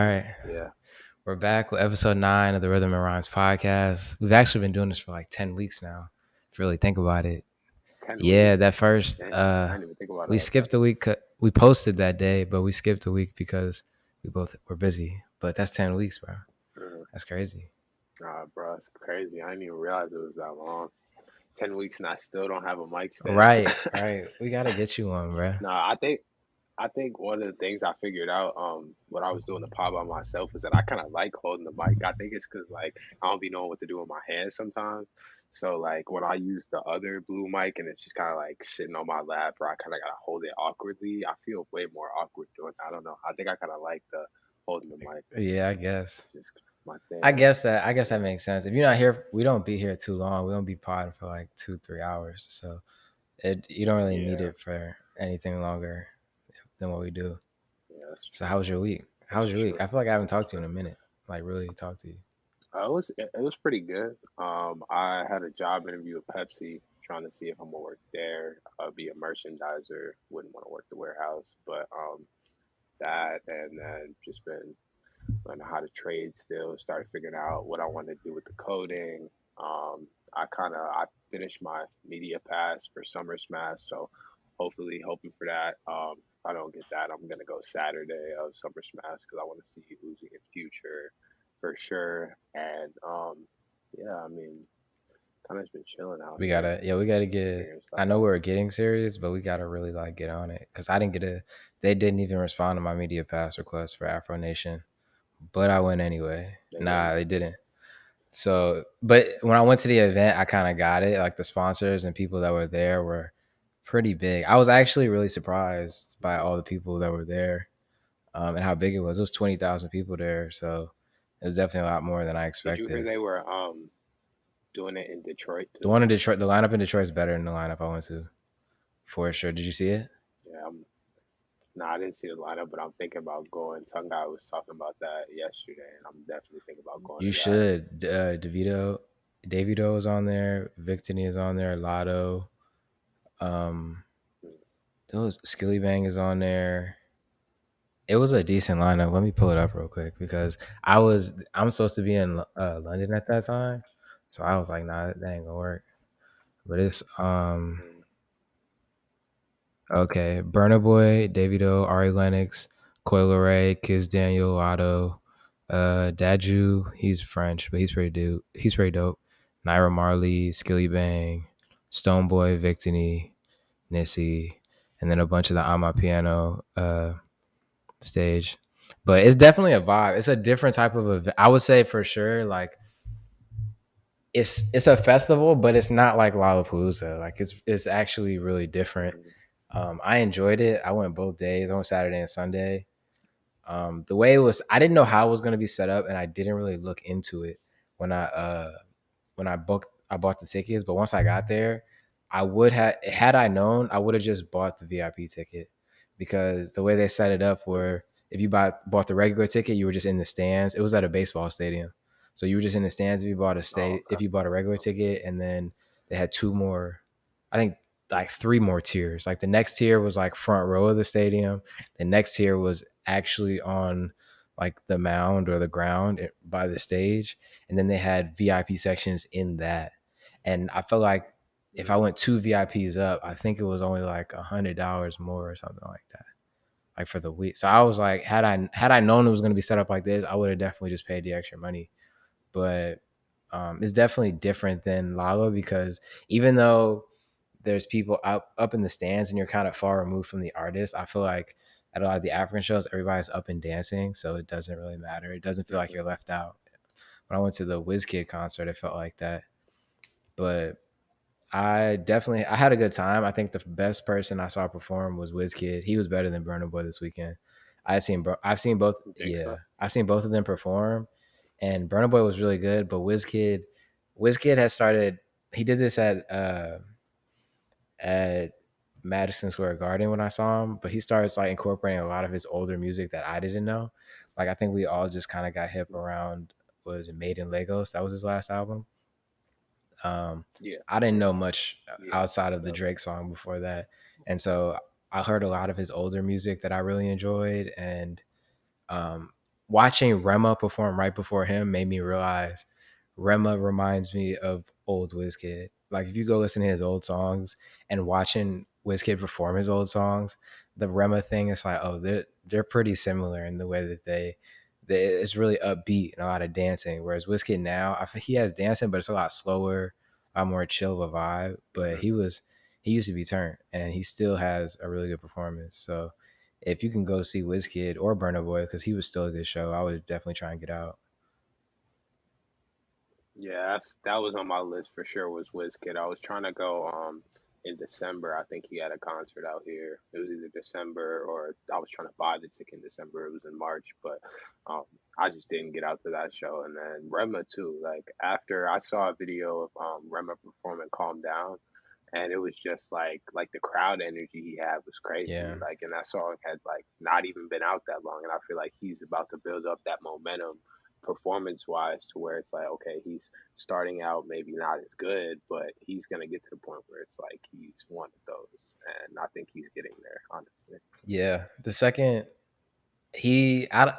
right. Yeah. We're back with episode 9 of the Rhythm and Rhymes podcast. We've actually been doing this for like 10 weeks now, if you really think about it. 10 Yeah, weeks. that first, Damn. I didn't even think about it we like that. skipped a week. We posted that day, but we skipped a week because we both were busy. But that's 10 weeks, bro. Mhm. That's crazy. Bro, it's crazy. I didn't even realize it was that long. 10 weeks and I still don't have a mic stand. Right, right. We got to get you one, bro. Nah, I think one of the things I figured out when I was doing the pod by myself is that I kind of like holding the mic. I think it's because like I don't be knowing what to do with my hands sometimes. So like when I use the other blue mic and it's just kind of like sitting on my lap or I kind of gotta hold it awkwardly, I feel way more awkward doing that. I don't know. I think I kind of like the holding the mic. Yeah, I guess. It's just my thing. I guess that makes sense. If you're not here, we don't be here too long. We don't be podding for like 2-3 hours. So you don't really need Yeah, it for anything longer than what we do. yeah, So how was your week? How that's was your week? true. I feel like I haven't That's talked to you in a minute. Like really talked to you. it was pretty good. I had a job interview with Pepsi, trying to see if I'm gonna work there, be a merchandiser. Wouldn't want to work the warehouse, but that and then just been learning how to trade still. Started figuring out what I want to do with the coding. I finished my media pass for Summer Smash, so hopefully hoping for that. If I don't get that, I'm gonna go Saturday of Summer Smash because I want to see Uzi in Future for sure. And yeah, I mean, kind of just been chilling out here, We gotta get. figuring stuff I know out. we're getting serious, but we gotta really like get on it because I didn't get a. They didn't even respond to my media pass request for Afronation, but I went anyway. They Nah, didn't. they didn't. So, but when I went to the event, I kind of got it. Like the sponsors and people that were there were pretty big. I was actually really surprised by all the people that were there, and how big it was. It was 20,000 people there, so it was definitely a lot more than I Did you hear expected. they were doing it in Detroit The too? one in Detroit, the lineup in Detroit is better than the lineup I went to for sure. Did you see it? Yeah, no, I didn't see the lineup, but I'm thinking about going. Tongue Guy was talking about that yesterday, and I'm definitely thinking about going You to that. should. Davido is on there. Victini is on there. Latto. Um, Mm. those Skilly Bang is on there. It was a decent lineup. Let me pull it up real quick because I'm supposed to be in London at that time, so I was like, nah, that ain't gonna work. But it's Mm. okay. Burna Boy, Davido, Ari Lennox, Coil Ray, Kiz Daniel, Lotto, Daju. He's French, but he's pretty dope. Naira Marley, Skilly Bang, Stoneboy, Victini, Nissy, and then a bunch of the On My Piano stage. But it's definitely a vibe. It's a different type of event. I would say for sure, like it's a festival, but it's not like Lollapalooza. Like it's actually really different. Mm. I enjoyed it. I went both days. I went Saturday and Sunday. The way it was, I didn't know how it was going to be set up, and I didn't really look into it when I bought the tickets. But once I got there, I would have had I known, I would have just bought the VIP ticket because the way they set it up, Mm. where if you bought the regular ticket, you were just in the stands. It was at a baseball stadium, so you were just in the stands Oh, if okay. you bought a regular Okay. ticket, and then they had two more, I think like three more tiers. Like the next tier was like front row of the stadium. The next tier was actually on like the mound or the ground by the stage, and then they had VIP sections in that. And I felt like if I Mm. went two VIPs up, I think it was only like $100 more or something like that, like for the week. So I was like, had I known it was going to be set up like this, I would have definitely just paid the extra money. But it's definitely different than Lala because even though there's people up in the stands and you're kind of far removed from the artist, I feel like at a lot of the African shows, everybody's up and dancing, so it doesn't really matter. It doesn't feel like Mm-hmm. you're left out. When I went to the WizKid concert, it felt like that. But I had a good time. I think the best person I saw perform was WizKid. He was better than Burna Boy this weekend. I've seen both. You think Yeah, so? I've seen both of them perform, and Burna Boy was really good. But WizKid has started. He did this at Madison Square Garden when I saw him, but he starts like incorporating a lot of his older music that I didn't know. Like I think we all just kind of got hip around, was it Made in Lagos? That was his last album. Um, Yeah. I didn't Yeah. know much Yeah. outside of the Yep. Drake song before that, and so I heard a lot of his older music that I really enjoyed, and um, watching Rema perform right before him made me realize Rema reminds me of old Wizkid. Like if you go listen to his old songs and watching Wizkid perform his old songs, the Rema thing is like, oh, they're pretty similar in the way that they it's really upbeat and a lot of dancing. Whereas Wizkid now, I think he has dancing, but it's a lot slower, a lot more chill of a vibe. But Hmm. he used to be turned, and he still has a really good performance. So if you can go see Wizkid or Burna Boy, because he was still a good show, I would definitely try and get out. Yeah, that was on my list for sure. Was Wizkid. I was trying to go in December. I think he had a concert out here. It was either December or I was trying to buy the ticket in December. It was in March, but um, I just didn't get out to that show. And then Rema too. Like after I saw a video of Rema performing "Calm Down," and it was just like the crowd energy he had was crazy. Yeah. Like, and that song had like not even been out that long, and I feel like he's about to build up that momentum performance wise to where it's like okay, he's starting out maybe not as good, but he's gonna get to the point where it's like he's one of those, and I think he's getting there, honestly. Yeah. The second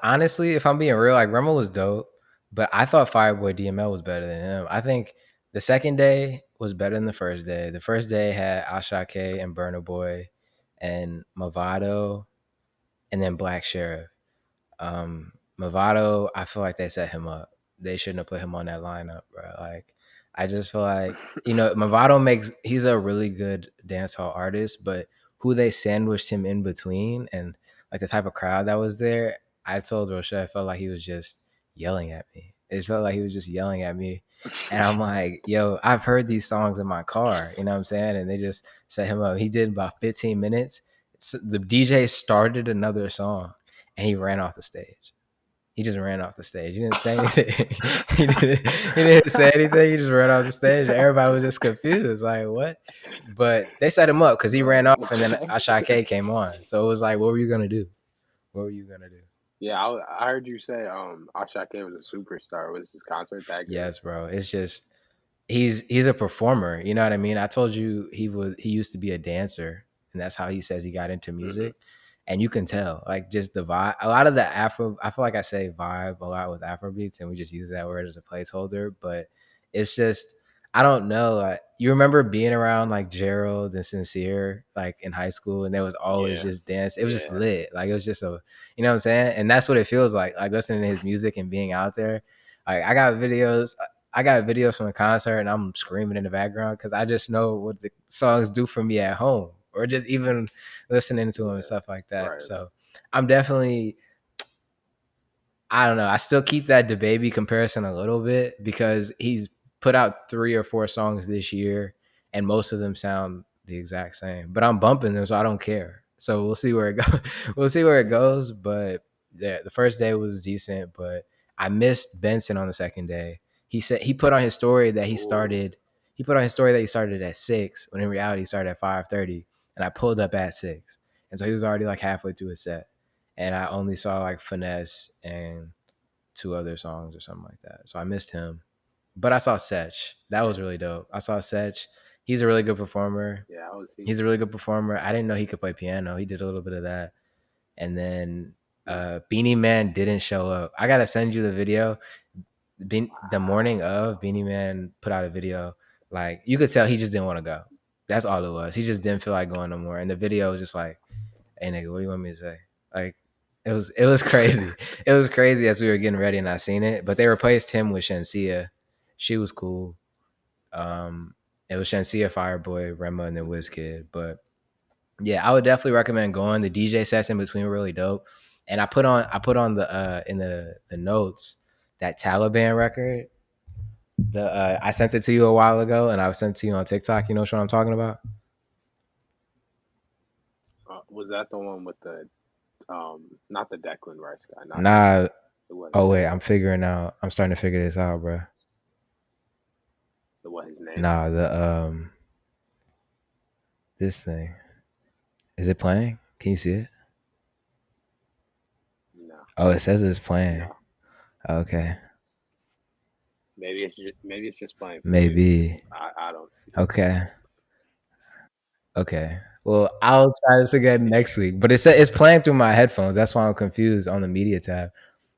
honestly, if I'm being real, like Remo was dope, but I thought Fireboy DML was better than him. I think the second day was better than the first day. The first day had Ashake and Burna Boy and Movado and then Black Sheriff. Movado, I feel like they set him up. They shouldn't have put him on that lineup, bro. Like, I just feel like Movado he's a really good dancehall artist, but who they sandwiched him in between and like the type of crowd that was there, I told Rochelle I felt like he was just yelling at me. It felt like he was just yelling at me. And I'm like, yo, I've heard these songs in my car, you know what I'm saying? And they just set him up. He did about 15 minutes. The DJ started another song and he ran off the stage. He just ran off the stage. He didn't say anything. He didn't say anything. He just ran off the stage. Everybody was just confused, like what? But they set him up because he ran Bro, off, and then Ashake came on. So it was like, what were you gonna do? What were you gonna do? yeah, I heard you say Ashake was a superstar. Was his concert that good? Yes, bro. It's just he's a performer. You know what I mean? I told you he used to be a dancer, and that's how he says he got into Hmm. music. And you can tell, like, just the vibe. A lot of the Afro, I feel like I say vibe a lot with Afrobeats, and we just use that word as a placeholder. But it's just, I don't know. Like, you remember being around like Gerald and Sincere, like in high school, and there was always Yeah, just dance. It was just yeah. lit. Like it was just a, you know what I'm saying? And that's what it feels like listening to his music and being out there. Like I got videos from the concert and I'm screaming in the background because I just know what the songs do for me at home or just even listening to them and Yeah, stuff like that. right. So I'm definitely, I don't know. I still keep that DaBaby comparison a little bit because he's put out 3 or 4 songs this year and most of them sound the exact same. But I'm bumping them, so I don't care. So we'll see where it goes. We'll see where it goes. But yeah, the first day was decent, but I missed Benson on the second day. He said he put on his story that he Ooh. started. He put on his story that he started at 6, when in reality he started at 5:30, and I pulled up at 6, and so he was already like halfway through his set, and I only saw like Finesse and 2 other songs or something like that. So I missed him. But I saw Setch. That was really dope. I saw Setch. He's a really good performer. Yeah, I was he. He's a really good performer. I didn't know he could play piano. He did a little bit of that. And then Mm. Beanie Man didn't show up. I gotta send you the video. The morning Wow. of, Beanie Man put out a video. Like you could tell he just didn't want to go. That's all it was. He just didn't feel like going no more. And the video was just like, hey nigga, what do you want me to say? Like it was crazy. It was crazy as we were getting ready and I seen it. But they replaced him with Shensia. She was cool. It was Shensia, Fireboy, Rema, and then Hmm. Wizkid. But yeah, I would definitely recommend going. The DJ sets in between were really dope. And I put on the in the notes that Taliban record. The I sent it to you a while ago and I sent it to you on TikTok. You know what I'm talking about? Was that the one with the not the Declan Rice guy, not him. Nah. It wasn't Oh him. wait, I'm starting to figure this out, bro. The what his name? Nah, the this thing. Is it playing? Can you see it? No, Oh, it says it's playing. no. Okay. Maybe it's just playing for you. Maybe. I don't see it. Okay. Okay. Well, I'll try this again next week. But it's playing through my headphones. That's why I'm confused on the media tab.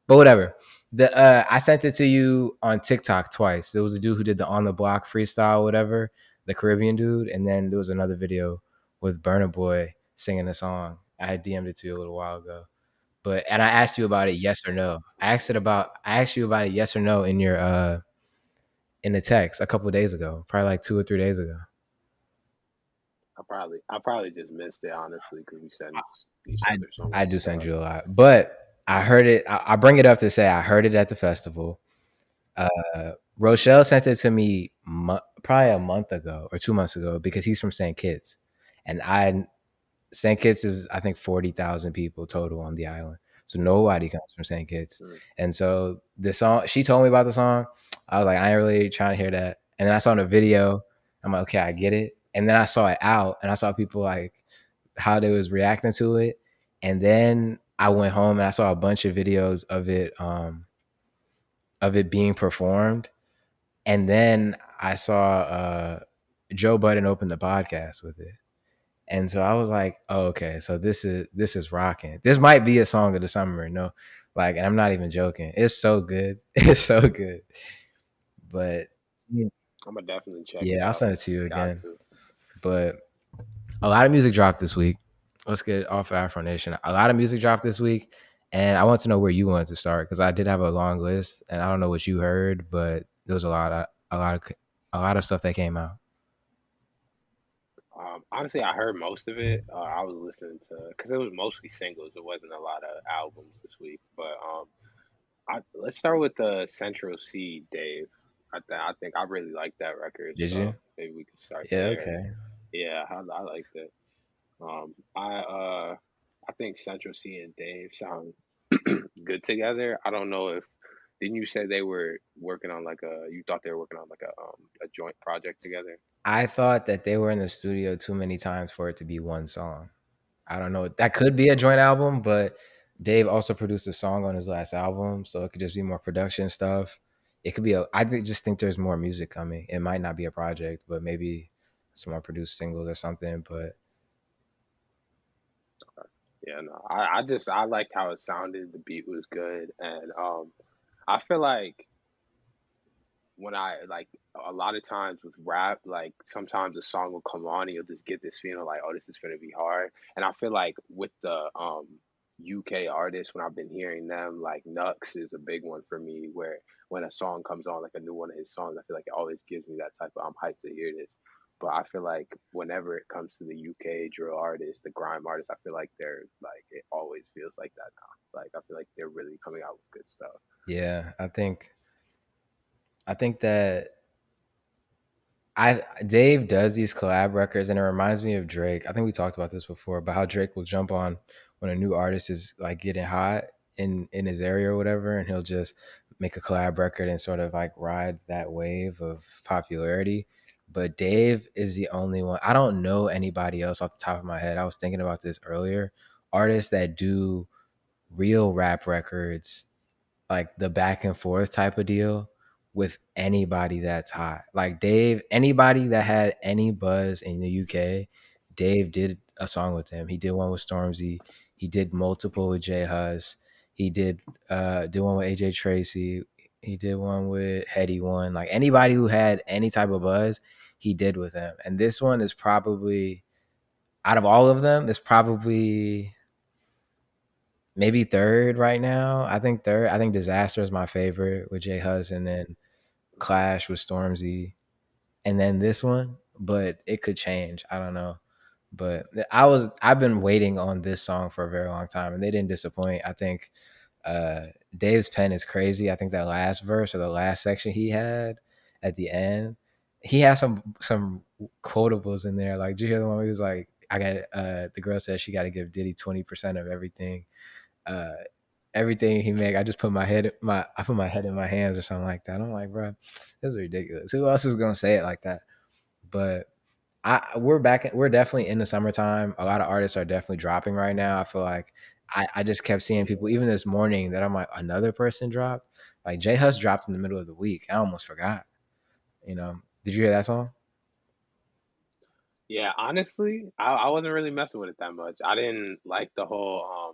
But whatever. The I sent it to you on TikTok twice. There was a dude who did the on the block freestyle, whatever, the Caribbean dude, and then there was another video with Burna Boy singing a song. I had DM'd it to you a little while ago. But and I asked you about it, yes or no. I asked you about it, yes or no, in your in the text a couple of days ago, probably like 2 or 3 days ago. I probably just missed it honestly because we send each I other so I much do send stuff. you a lot, but I heard it. I bring it up to say I heard it at the festival. Rochelle sent it to me probably a month ago or 2 months ago because he's from St. Kitts, and I St. Kitts is I think 40,000 people total on the island, so nobody comes from St. Kitts. Mm. And so the song she told me about the song, I was like, I ain't really trying to hear that. And then I saw the video, I'm like, okay, I get it. And then I saw it out, and I saw people like how they was reacting to it, and then I went home and I saw a bunch of videos of it being performed, and then I saw Joe Budden open the podcast with it. And so I was like, oh, okay, so this is rocking. This might be a song of the summer, no? Like, and I'm not even joking. It's so good. It's so good. But I'm gonna definitely check it yeah, I'll out. send it to you Got again. to. But a lot of music dropped this week. Let's get off of Afronation. A lot of music dropped this week, and I want to know where you wanted to start because I did have a long list, and I don't know what you heard, but there was a lot of stuff that came out. Honestly, I heard most of it. I was listening to because it was mostly singles. It wasn't a lot of albums this week. But let's start with the Central C, Dave. I think I really like that record, Did you? so maybe we could start Yeah. there. Okay. Yeah, I liked it. I think Central C and Dave sound good together. I don't know if didn't you say they were working on like a you thought they were working on like a joint project together? I thought that they were in the studio too many times for it to be one song. I don't know. That could be a joint album, but Dave also produced a song on his last album, so it could just be more production stuff. It could be just think there's more music coming. It might not be a project, but maybe some more produced singles or something. But Yeah, no, I liked how it sounded. The beat was good, and I feel like when I like a lot of times with rap, like sometimes a song will come on and you'll just get this feeling like, oh, this is gonna be hard. And I feel like with the UK artists, when I've been hearing them, like Nux is a big one for me. Where when a song comes on, like a new one of his songs, I feel like it always gives me that type of I'm hyped to hear this. But I feel like whenever it comes to the UK drill artists, the grime artists, I feel like they're like it always feels like that now. Like I feel like they're really coming out with good stuff. yeah, I think that I Dave does these collab records, and it reminds me of Drake. I think we talked about this before, about how Drake will jump on when a new artist is like getting hot in his area or whatever, and he'll just make a collab record and sort of like ride that wave of popularity. But Dave is the only one. I don't know anybody else off the top of my head. I was thinking about this earlier. Artists that do real rap records, like the back and forth type of deal with anybody that's hot. Like Dave, anybody that had any buzz in the UK, Dave did a song with him. He did one with Stormzy. He did multiple with J Hus. He did one with AJ Tracy. He did one with Heady One. Like anybody who had any type of buzz, he did with him. And this one is probably out of all of them, it's probably maybe third right now. I think third. I think Disaster is my favorite with Jay Hus, and then Clash with Stormzy, and then this one. But it could change. I don't know. But I've been waiting on this song for a very long time, and they didn't disappoint. I think Dave's pen is crazy. I think that last verse or the last section he had at the end, he has some quotables in there. Like, did you hear the one where he was like, "I got the girl said she got to give Diddy 20% of everything." Uh, Everything he make, I put my head in my hands or something like that. I'm like, bro, this is ridiculous. Who else is gonna say it like that? But we're definitely in the summertime. A lot of artists are definitely dropping right now. I feel like I just kept seeing people even this morning that I'm like, another person dropped. Like J Hus dropped in the middle of the week. I almost forgot. Did you hear that song? Yeah, honestly, I wasn't really messing with it that much. I didn't like the whole.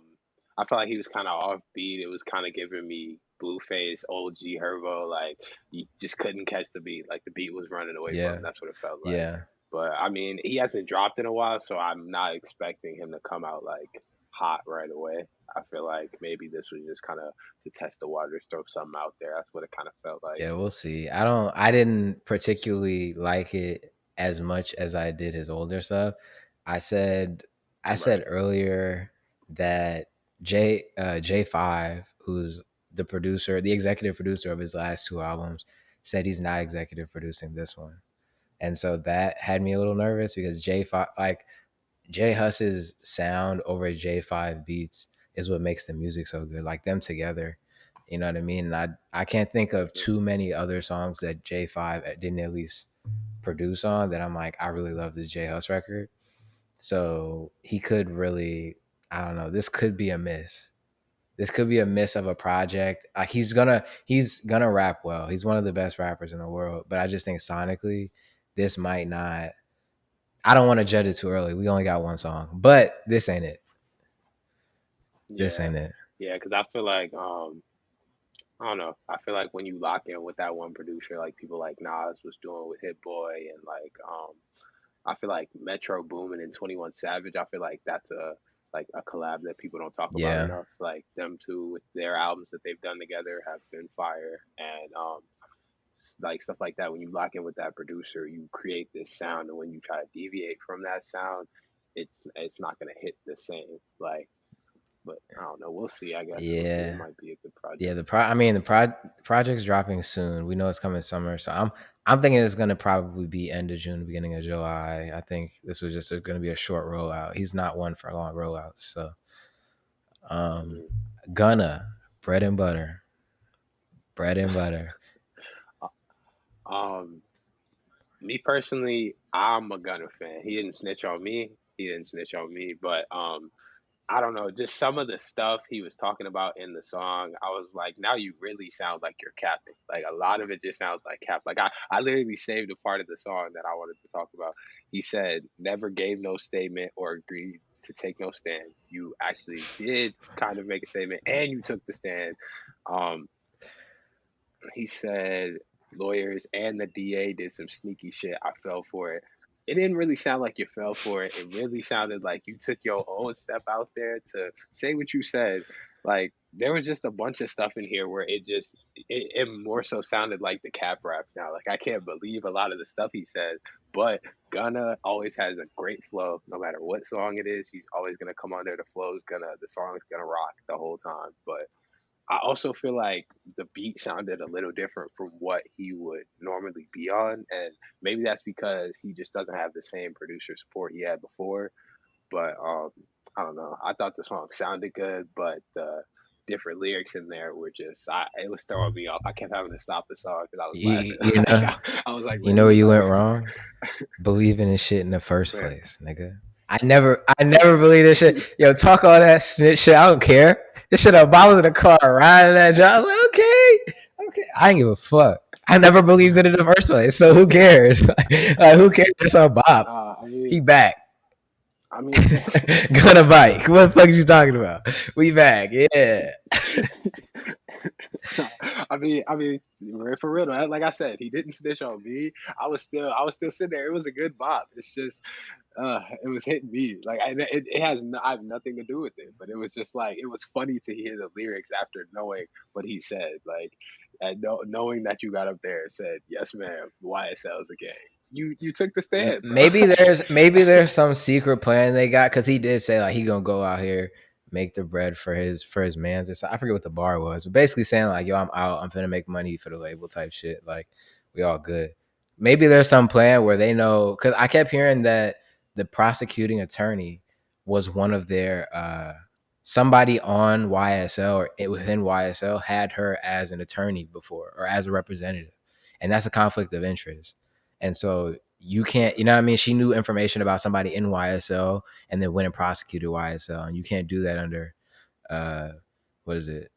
I felt like he was kind of offbeat. It was kind of giving me Blueface, old G Herbo. Like you just couldn't catch the beat. Like the beat was running away from him. Yeah, That's what it felt like. yeah, But I mean, he hasn't dropped in a while, so I'm not expecting him to come out like hot right away. I feel like maybe this was just kind of to test the waters, throw something out there. That's what it kind of felt like. yeah. We'll see. I didn't particularly like it as much as I did his older stuff. I said I said Right. earlier that J5, who's the producer, the executive producer of his last two albums, said he's not executive producing this one. And so that had me a little nervous because J5, like J Hus's sound over J5 beats is what makes the music so good. Like them together, you know what I mean? And I can't think of Hmm. too many other songs that J5 didn't at least produce on that I'm like, I really love this J Hus record. So he could really, I don't know, this could be a miss. This could be a miss of a project. He's gonna rap well. He's one of the best rappers in the world. But I just think sonically, this might not. I don't want to judge it too early. We only got one song, but this ain't it. This Yeah. ain't it. Yeah, because I feel like I don't know. I feel like when you lock in with that one producer, like people like Nas was doing with Hit Boy, and like I feel like Metro Boomin and 21 Savage. I feel like that's a collab that people don't talk about Yeah, enough. Like them two with their albums that they've done together have been fire, and like stuff like that. When you lock in with that producer, you create this sound, and when you try to deviate from that sound, it's not gonna hit the same. Like, but I don't know. We'll see. I guess we'll see. It yeah, might be a good yeah. project. I mean, project's dropping soon. We know it's coming summer, so I'm thinking it's gonna probably be end of June, beginning of July. I think this was just gonna be a short rollout. He's not one for long rollouts. So, um, Mhm. Gunna, bread and butter, bread and butter. Um, Me personally, I'm a Gunna fan. He didn't snitch on me. He didn't snitch on me, but I don't know, just some of the stuff he was talking about in the song, I was like, now you really sound like you're capping. Like a lot of it just sounds like cap. Like I literally saved a part of the song that I wanted to talk about. He said, never gave no statement or agreed to take no stand. You actually did kind of make a statement and you took the stand. Um, he said lawyers and the DA did some sneaky shit. I fell for it. It didn't really sound like you fell for it. It really sounded like you took your own step out there to say what you said. Like there was just a bunch of stuff in here where it more so sounded like the cap rap now. Like I can't believe a lot of the stuff he says, but Gunna always has a great flow. No matter what song it is, he's always gonna come on there. The song's gonna rock the whole time. But I also feel like the beat sounded a little different from what he would normally be on, and maybe that's because he just doesn't have the same producer support he had before. But I don't know. I thought the song sounded good, but the different lyrics in there were it was throwing me off. I kept having to stop the song because I was You, laughing. you like know, I was like, you where's know he where you went going? wrong? Believing in shit in the first Man, place, nigga. I never believe this shit. Yo, talk all that snitch shit. I don't care. This shit up. I was in the car riding that job. I was like, okay. I ain't give a fuck. I never believed it in the first place. So who cares? Who cares? It's a bop. nah, He back. I mean, Gonna bike. What the fuck are you talking about? We back. Yeah. I mean, for real though. Like I said, he didn't snitch on me. I was still sitting there. It was a good bop. It's just, it was hitting me. Like, I have nothing to do with it. But it was just like, it was funny to hear the lyrics after knowing what he said. Like, and knowing that you got up there and said, "Yes, ma'am, YSL is a gang." You took the stand, bro. Maybe there's some secret plan they got because he did say like he gonna go out here make the bread for his mans or something. I forget what the bar was, but basically saying like, yo, I'm out, I'm finna make money for the label type shit. Like we all good. Maybe there's some plan where they know because I kept hearing that the prosecuting attorney was one of their somebody on YSL or within YSL had her as an attorney before or as a representative, and that's a conflict of interest. And so you can't, you know what I mean? She knew information about somebody in YSL and then went and prosecuted YSL. And you can't do that under uh what is it?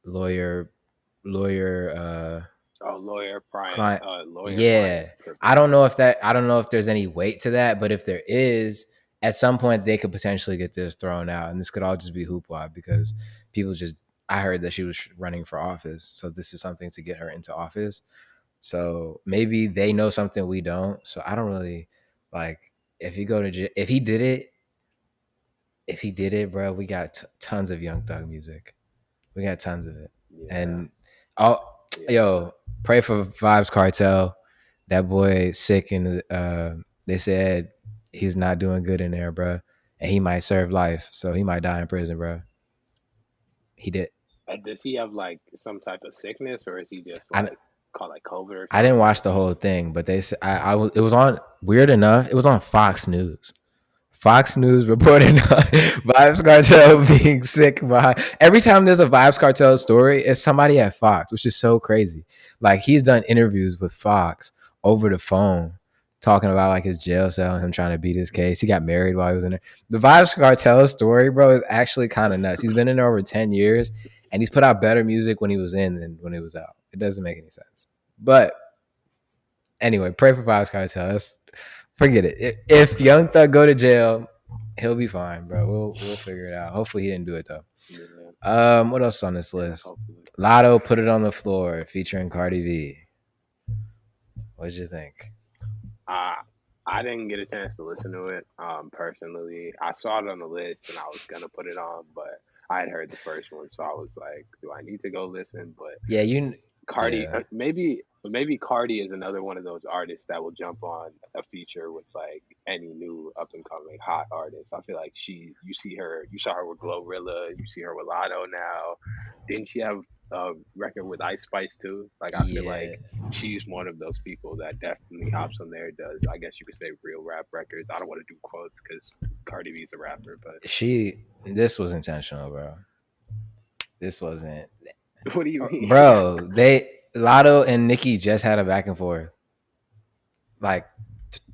Lawyer lawyer Oh, client. lawyer client Yeah. privilege. I don't know if there's any weight to that, but if there is, at some point they could potentially get this thrown out, and this could all just be hoopla because people just. I heard that she was running for office, so this is something to get her into office. So maybe they know something we don't. So I don't really like if you go to if he did it. If he did it, bro, we got tons of Young Thug music. We got tons of it, Yeah, and oh, yeah. yo, pray for Vibes Cartel. That boy sick, and they said he's not doing good in there, bro, and he might serve life, so he might die in prison, bro. He did. Does he have like some type of sickness, or is he just I like called like COVID or I didn't something? watch the whole thing, but they said it was on weird enough. It was on Fox News. Fox News reported on Vibes Cartel being sick behind. Every time there's a Vibes Cartel story, it's somebody at Fox, which is so crazy. Like he's done interviews with Fox over the phone, talking about like his jail cell and him trying to beat his case. He got married while he was in there. The Vibes Cartel story, bro, is actually kind of nuts. He's been in there over 10 years, and he's put out better music when he was in than when he was out. It doesn't make any sense. But anyway, pray for Vibes Cartel. Forget it. If Young Thug go to jail, he'll be fine, bro. We'll figure it out. Hopefully he didn't do it though. Yeah, What else on this yeah. list? Hopefully. Latto put it on the floor featuring Cardi B. What'd you think? Uh, I didn't get a chance to listen to it. Personally, I saw it on the list and I was gonna put it on, but I had heard the first one, so I was like, "Do I need to go listen?" But Yeah, you. Cardi, Yeah, maybe Cardi is another one of those artists that will jump on a feature with like any new up and coming hot artist. I feel like you saw her with Glorilla, you see her with Lotto now. Didn't she have a record with Ice Spice too? Like I feel like yeah. she's one of those people that definitely hops on there. Does I guess you could say real rap records. I don't want to do quotes because Cardi B's a rapper, but This was intentional, bro. This wasn't, what do you mean? bro. Lotto and Nicki just had a back and forth like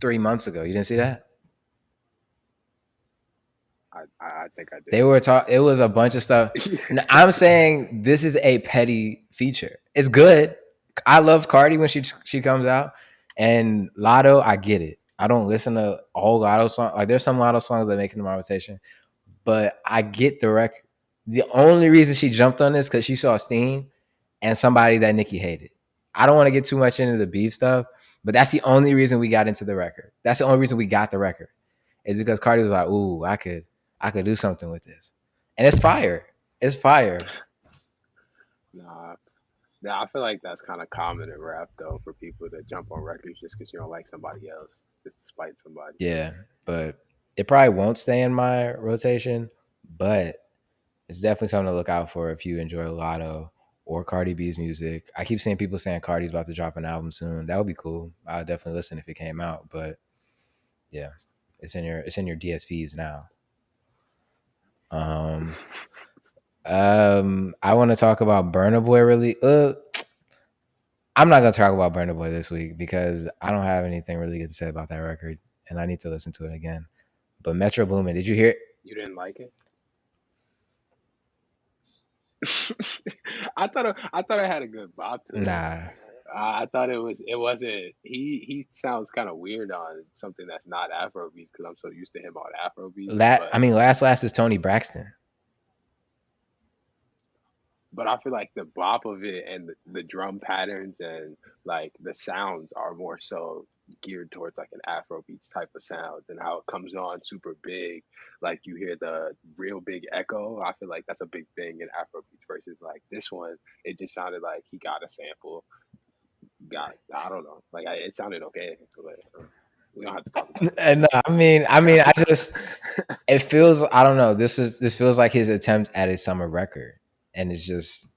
3 months ago. You didn't see that? I think I They did. were talking. It was a bunch of stuff. I'm saying this is a petty feature. It's good. I love Cardi when she comes out, and Lotto. I get it. I don't listen to all Lotto songs. Like there's some Lotto songs that make it in my rotation, but I get the record. The only reason she jumped on this because she saw Steen and somebody that Nicki hated. I don't want to get too much into the beef stuff, but that's the only reason we got into the record. That's the only reason we got the record is because Cardi was like, "Ooh, I could do something with this," and it's fire. It's fire. Nah, yeah, I feel like that's kind of common in rap though for people to jump on records just because you don't like somebody else, just to spite somebody. Yeah, but it probably won't stay in my rotation, but it's definitely something to look out for if you enjoy Lotto or Cardi B's music. I keep seeing people saying Cardi's about to drop an album soon. That would be cool. I'd definitely listen if it came out, but yeah, it's in your DSPs now. Um, I want to talk about Burna Boy really. I'm not gonna talk about Burna Boy this week because I don't have anything really good to say about that record, and I need to listen to it again. But Metro Boomin, did you hear? You didn't like it? I thought it had a good bop to it. Nah, I thought it wasn't. He sounds kind of weird on something that's not Afrobeats because I'm so used to him on Afrobeats. I mean, last is Tony Braxton. But I feel like the bop of it and the drum patterns and like the sounds are more so geared towards like an Afrobeats type of sound and how it comes on super big. Like you hear the real big echo. I feel like that's a big thing in Afrobeats versus like this one. It just sounded like he got a sample. Got I don't know. Like it sounded okay. But we don't have to talk about And I just it feels I don't know. This feels like his attempt at a summer record, and it's just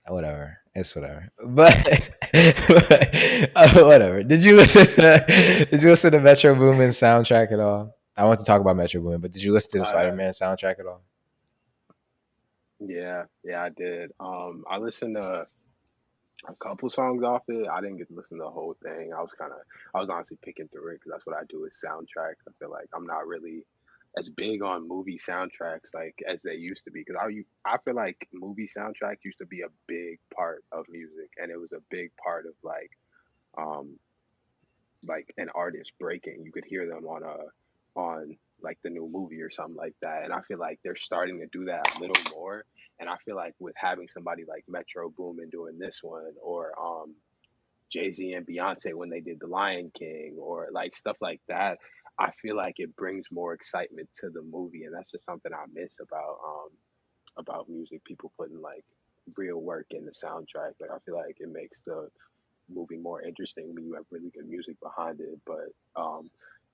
whatever. It's whatever. But, whatever. Did you listen to Metro Boomin's soundtrack at all? I want to talk about Metro Boomin, but did you listen to the that. Spider Man soundtrack at all? Yeah, I did. I listened to a couple songs off it. I didn't get to listen to the whole thing. I was honestly picking through it because that's what I do with soundtracks. I feel like I'm not really as big on movie soundtracks like as they used to be because I feel like movie soundtracks used to be a big part of music and it was a big part of um like an artist breaking. You could hear them on a on like the new movie or something like that. And I feel like they're starting to do that a little more. And I feel like with having somebody like Metro Boomin doing this one, or Jay-Z and Beyonce when they did The Lion King, or like stuff like that, I feel like it brings more excitement to the movie, and that's just something I miss about music. People putting like real work in the soundtrack. Like I feel like it makes the movie more interesting when you have really good music behind it. But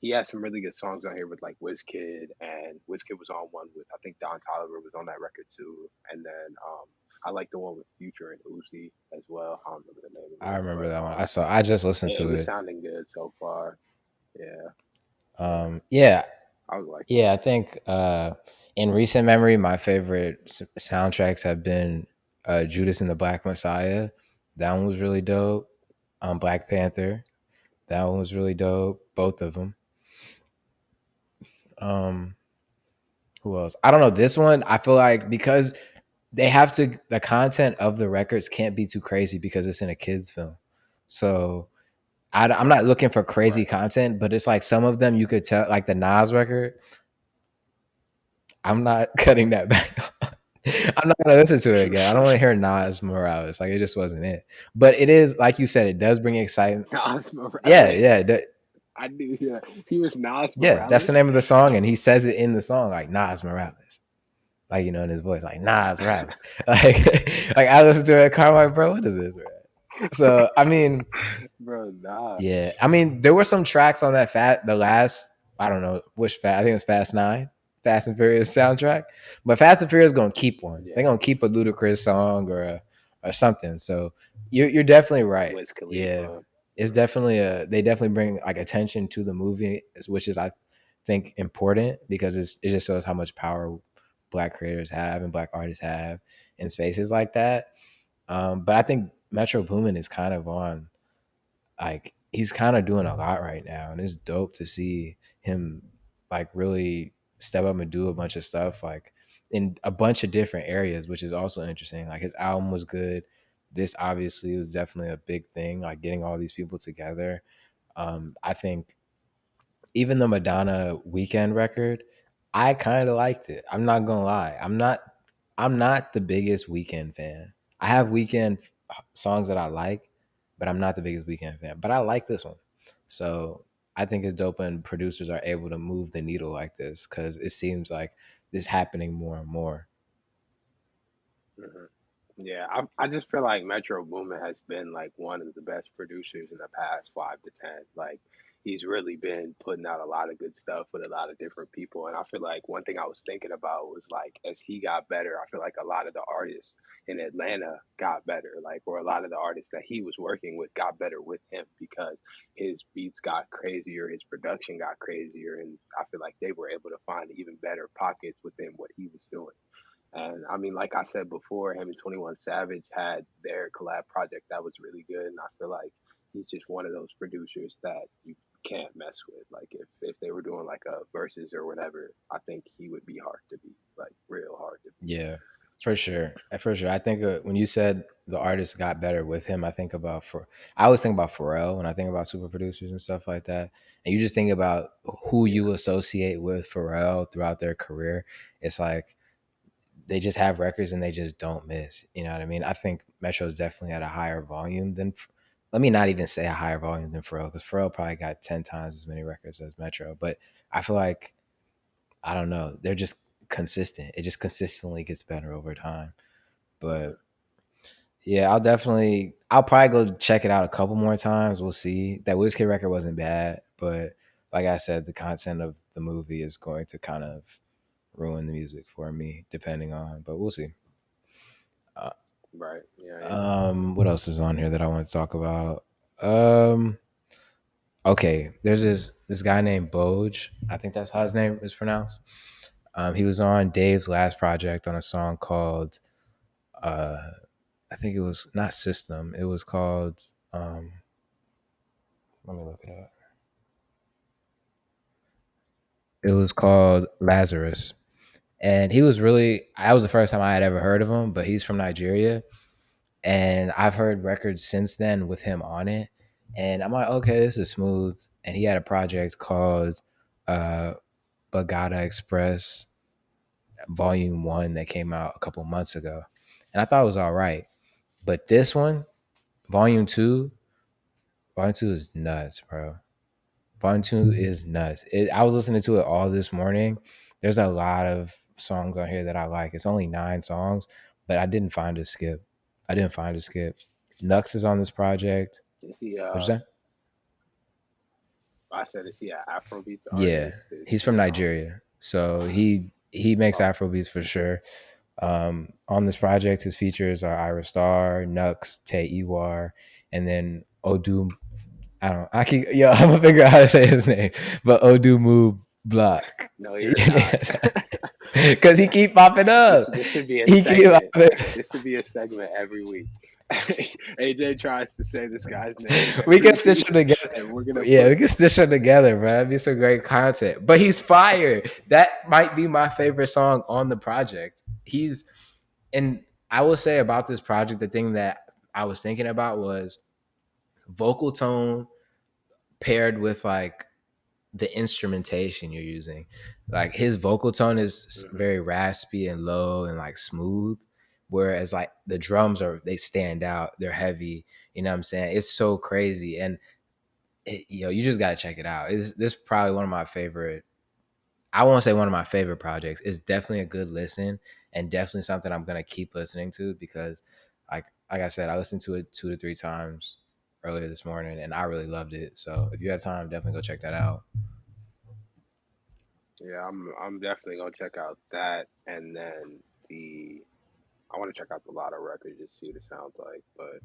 he has some really good songs on here with like Wizkid, and Wizkid was on one with, I think Don Toliver was on that record too. And then I like the one with Future and Uzi as well. I don't remember the name of I it, remember but that one. I just listened it to was it. sounding good so far. Yeah, yeah, Yeah, I was liking yeah. it. I think in recent memory, my favorite soundtracks have been Judas and the Black Messiah. That one was really dope. Black Panther. That one was really dope. Both of them. Um, who else? I don't know. This one, I feel like because they have to, the content of the records can't be too crazy because it's in a kids film. So I'm not looking for crazy Right. content, but it's like some of them you could tell, like the Nas record. I'm not cutting that back. I'm not gonna listen to it again. I don't want to hear Nas Morales. Like it just wasn't it. But it is, like you said, it does bring excitement. Nas Yeah, Morales. yeah, I knew, yeah. He was Nas yeah. That's the Morales. name of the song, and he says it in the song, like Nas Morales. Like in his voice, like Nas Morales. Like, like I listened to it, car, like, bro, what is this, man? So I mean, Bro, yeah, Nas. I mean, there were some tracks on that the last, I don't know which I think it was Fast Nine, Fast and Furious soundtrack. But Fast and Furious gonna keep one. They're Yeah. gonna keep a ludicrous song or something. So you're definitely right. Wiz Yeah, Khalifa. it's definitely they definitely bring like attention to the movie, which is I think important because it just shows how much power Black creators have and Black artists have in spaces like that. But I think Metro Boomin is kind of on, like he's kind of doing a lot right now, and it's dope to see him like really step up and do a bunch of stuff like in a bunch of different areas, which is also interesting. Like his album was good. This obviously was definitely a big thing, like getting all these people together. I think even the Madonna Weekend record, I kind of liked it. I'm not gonna lie. I'm not the biggest Weekend fan. I have Weekend songs that I like, but I'm not the biggest Weekend fan. But I like this one. So I think it's dope when producers are able to move the needle like this because it seems like this happening more and more. Hmm. Yeah, I just feel like Metro Boomin has been like one of the best producers in the past 5 to 10. Like he's really been putting out a lot of good stuff with a lot of different people. And I feel like one thing I was thinking about was like as he got better, I feel like a lot of the artists in Atlanta got better. Like or a lot of the artists that he was working with got better with him because his beats got crazier, his production got crazier, and I feel like they were able to find even better pockets within what he was doing. And I mean, like I said before, him and 21 Savage had their collab project that was really good. And I feel like he's just one of those producers that you can't mess with. Like if they were doing like a versus or whatever, I think he would be hard to beat, like real hard to beat. Yeah, for sure. For sure. I think when you said the artist got better with him, I always think about Pharrell when I think about super producers and stuff like that. And you just think about who Yeah. you associate with Pharrell throughout their career. It's like they just have records and they just don't miss. You know what I mean? I think Metro's definitely at a higher volume than. Let me not even say a higher volume than Pharrell because Pharrell probably got 10 times as many records as Metro. But I feel like I don't know. They're just consistent. It just consistently gets better over time. Hmm. But yeah, I'll probably go check it out a couple more times. We'll see. That Wizkid record wasn't bad, but like I said, the content of the movie is going to kind of ruin the music for me, depending on. But we'll see. Uh, Right. Yeah. Yeah. what else is on here that I want to talk about? Um, okay, there's this guy named Boj. I think that's how his name is pronounced. He was on Dave's last project on a song called uh I think it was not System. It was called let me look it up. It was called Lazarus. And he was really that was the first time I had ever heard of him, but he's from Nigeria. And I've heard records since then with him on it. And I'm like, okay, this is smooth. And he had a project called Gbagada Express Volume 1 that came out a couple months ago. And I thought it was all right. But this one, Volume 2, Volume 2 is nuts, bro. Volume 2 is nuts. I was listening to it all this morning. There's a lot of songs on here that I like. It's only 9 songs, but I didn't find a skip. I didn't find a skip. Nux is on this project. Is he What'd you say? I said, is he an Afrobeats Yeah, artist? Is he's from he Nigeria, so he makes oh, Afrobeats for sure. On this project, his features are Ira Star, Nux, Tay Iwar, and then Odu. I don't. I keep. Yo, I'm gonna figure out how to say his name, but Odumu Block, no, you're not. because he keep popping up. This should be a He keep segment. popping. This should be a segment every week. AJ tries to say this guy's name We every can stitch week, them together. and we're gonna Yeah, put we can stitch them together, bro. That'd be some great content. But he's fire. That might be my favorite song on the project. He's and I will say about this project, the thing that I was thinking about was vocal tone paired with like the instrumentation you're using. Like his vocal tone is Mhm. very raspy and low and like smooth, whereas like the drums they stand out. They're heavy. You know what I'm saying? It's so crazy, and you just gotta check it out. This is probably one of my favorite. I won't say one of my favorite projects. It's definitely a good listen and definitely something I'm gonna keep listening to because, like I said, I listened to it 2 to 3 times earlier this morning and I really loved it. So if you have time, definitely go check that out. Yeah, I'm definitely gonna check out that, and then the I want to check out the Lotto record just to see what it sounds like. But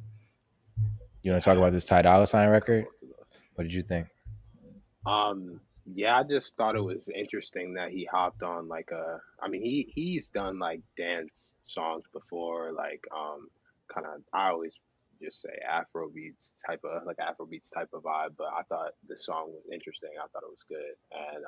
You want to talk yeah, about this Ty Dolla Sign check out record? both of those. What did you think? Yeah, I just thought it was interesting that he hopped on like I mean he's done like dance songs before, like kind of I always just say Afrobeats type of vibe, but I thought the song was interesting. I thought it was good, and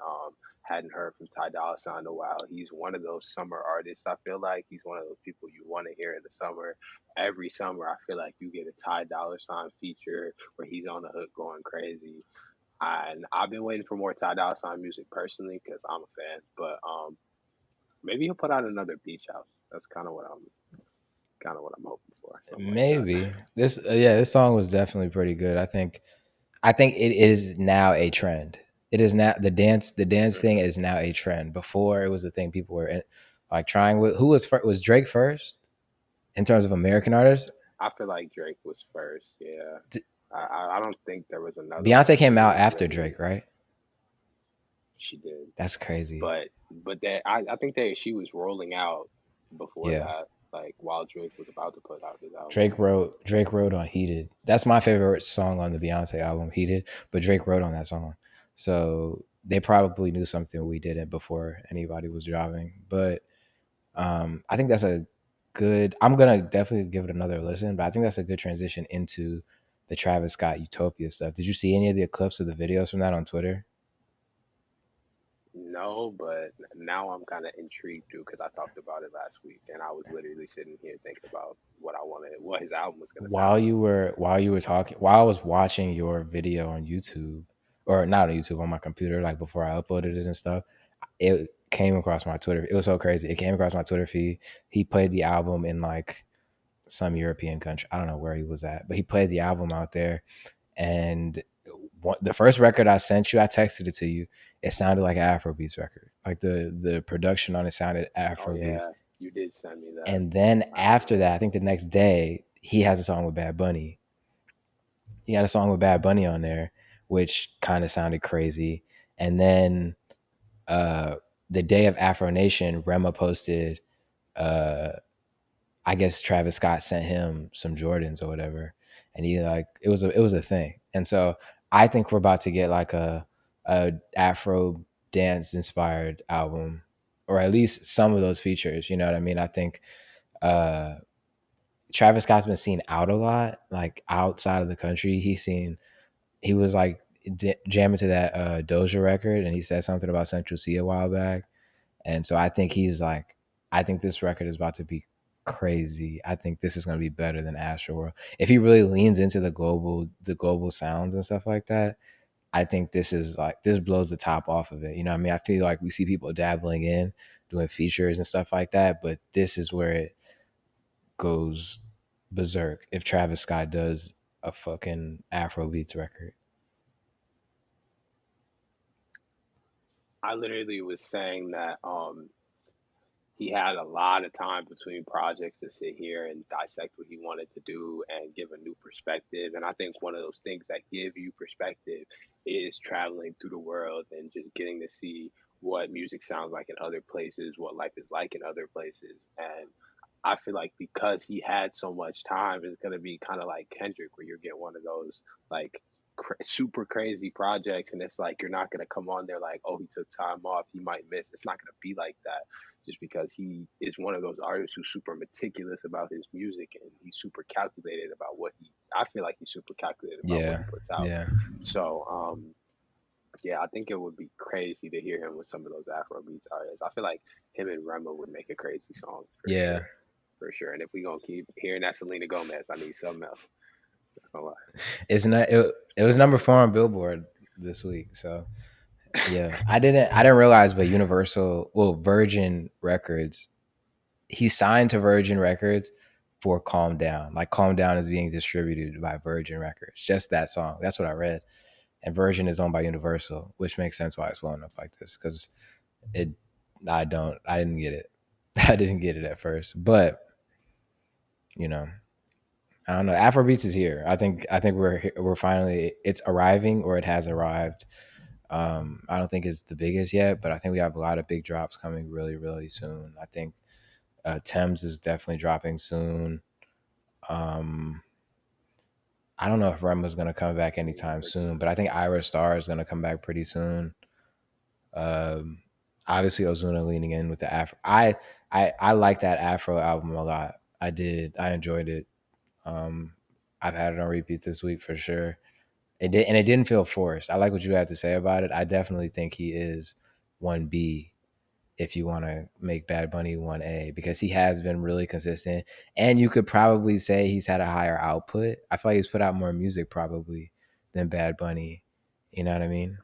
hadn't heard from Ty Dolla Sign in a while. He's one of those summer artists. I feel like he's one of those people you want to hear in the summer. Every summer, I feel like you get a Ty Dolla Sign feature where he's on the hook going crazy, and I've been waiting for more Ty Dolla Sign music personally because I'm a fan. But maybe he'll put out another Beach House. That's kind of what I'm hoping for, something like that. Maybe this song was definitely pretty good. I think it is now a trend. It is now the dance thing Hmm. is now a trend. Before it was a thing people were like trying with. Who was first? Was Drake first in terms of American artists? I feel like Drake was first. Yeah, I don't think there was another Beyonce one came who out was after really. Drake, right? She did, That's crazy. but that I think that she was rolling out before Yeah. that, like while Drake was about to put out his album. Drake wrote on Heated. That's my favorite song on the Beyonce album, Heated, but Drake wrote on that song. So they probably knew something we didn't before anybody was driving. But I think that's a good I'm gonna definitely give it another listen, but I think that's a good transition into the Travis Scott Utopia stuff. Did you see any of the clips of the videos from that on Twitter? No, but now I'm kind of intrigued too because I talked about it last week, and I was literally sitting here thinking about what I wanted, what his album was gonna sound like. While I was watching your video on YouTube, or not on YouTube, on my computer, like before I uploaded it and stuff, it came across my Twitter. It was so crazy. It came across my Twitter feed. He played the album in like some European country. I don't know where he was at, but he played the album out there. And the first record I sent you, I texted it to you. It sounded like an Afrobeats record. Like the production on it sounded Oh Afrobeats. yeah, you did send me that. And then I after remember that, I that. think the next day, he has a song with Bad Bunny. He had a song with Bad Bunny on there, which kind of sounded crazy. And then uh, the day of Afronation, Rema posted, uh, I guess Travis Scott sent him some Jordans or whatever, and he like it was a thing. And so I think we're about to get like a Afro dance inspired album, or at least some of those features. You know what I mean? I think uh, Travis Scott's been seen out a lot, like outside of the country. He was like jamming to that Doja record, and he said something about Central C a while back. And so I think he's like, I think this record is about to be crazy. I think this is going to be better than Astroworld if he really leans into the global sounds and stuff like that. I think this is like this blows the top off of it. You know what I mean? I feel like we see people dabbling in doing features and stuff like that, but this is where it goes berserk if Travis Scott does a fucking Afrobeats record. I literally was saying that he had a lot of time between projects to sit here and dissect what he wanted to do and give a new perspective. And I think one of those things that give you perspective is traveling through the world and just getting to see what music sounds like in other places, what life is like in other places. And I feel like because he had so much time, it's gonna be kind of like Kendrick, where you get one of those like super crazy projects, and it's like you're not gonna come on there like, oh, he took time off, he might miss. It's not gonna be like that, just because he is one of those artists who's super meticulous about his music and he's super calculated about what he. I feel like he's super calculated about what Yeah. he puts out. Yeah. So yeah, I think it would be crazy to hear him with some of those Afrobeats artists. I feel like him and Rema would make a crazy song for Yeah. sure, for sure. And if we gonna keep hearing that Selena Gomez, I need something else. Not gonna lie. It's not it was number 4 on Billboard this week. So yeah. I didn't realize, but Universal, well, Virgin Records, he signed to Virgin Records for Calm Down. Like Calm Down is being distributed by Virgin Records. Just that song. That's what I read. And Virgin is owned by Universal, which makes sense why it's blowing up like this. Because it I didn't get it. I didn't get it at first. But, you know, I don't know. Afrobeats is here. I think we're finally it's arriving, or it has arrived. I don't think it's the biggest yet, but I think we have a lot of big drops coming really, really soon. I think Thames is definitely dropping soon. Um, I don't know if Rema's gonna come back anytime soon, but I think Ira Star is gonna come back pretty soon. Um, Obviously Ozuna leaning in with the Afro. I like that Afro album a lot. I did. I enjoyed it. Um, I've had it on repeat this week for sure. It did, and it didn't feel forced. I like what you had to say about it. I definitely think he is 1B if you want to make Bad Bunny 1A, because he has been really consistent. And you could probably say he's had a higher output. I feel like he's put out more music probably than Bad Bunny. You know what I mean?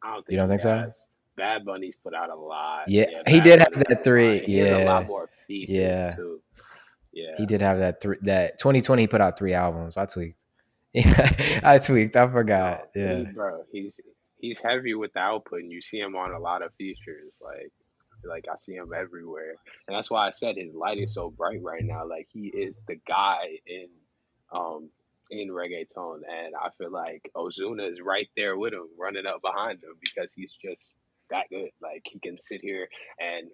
I don't You think don't he think so? has. Bad Bunny's put out a lot. Yeah, Yeah, he Bad did have Bunny has that a lot, three. and he has a lot Yeah, more features yeah. too. Yeah, He did have that three. That 2020 he put out 3 albums. I tweaked. I tweaked. I forgot. no, Yeah. bro, he's heavy with the output, and you see him on a lot of features. Like I see him everywhere, and that's why I said his light is so bright right now. Like he is the guy um in reggaeton, and I feel like Ozuna is right there with him, running up behind him because he's just that good. Like he can sit here and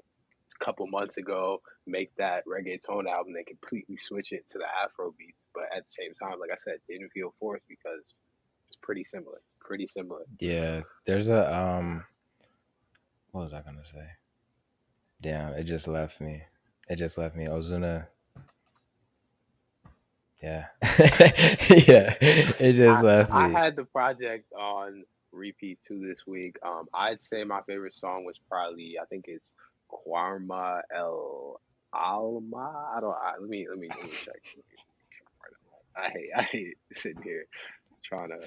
a couple months ago make that reggaeton album and completely switch it to the Afro beats, but at the same time, like I said, didn't feel forced because it's pretty similar. Pretty similar. Yeah. There's a what was I gonna say? Damn, it just left me. It just left me. Ozuna. Yeah. Yeah. It just left I me. had the project on repeat too this week. I'd say my favorite song was probably I think it's Kwarma El Alma. I don't. Let me check. I hate sitting here trying to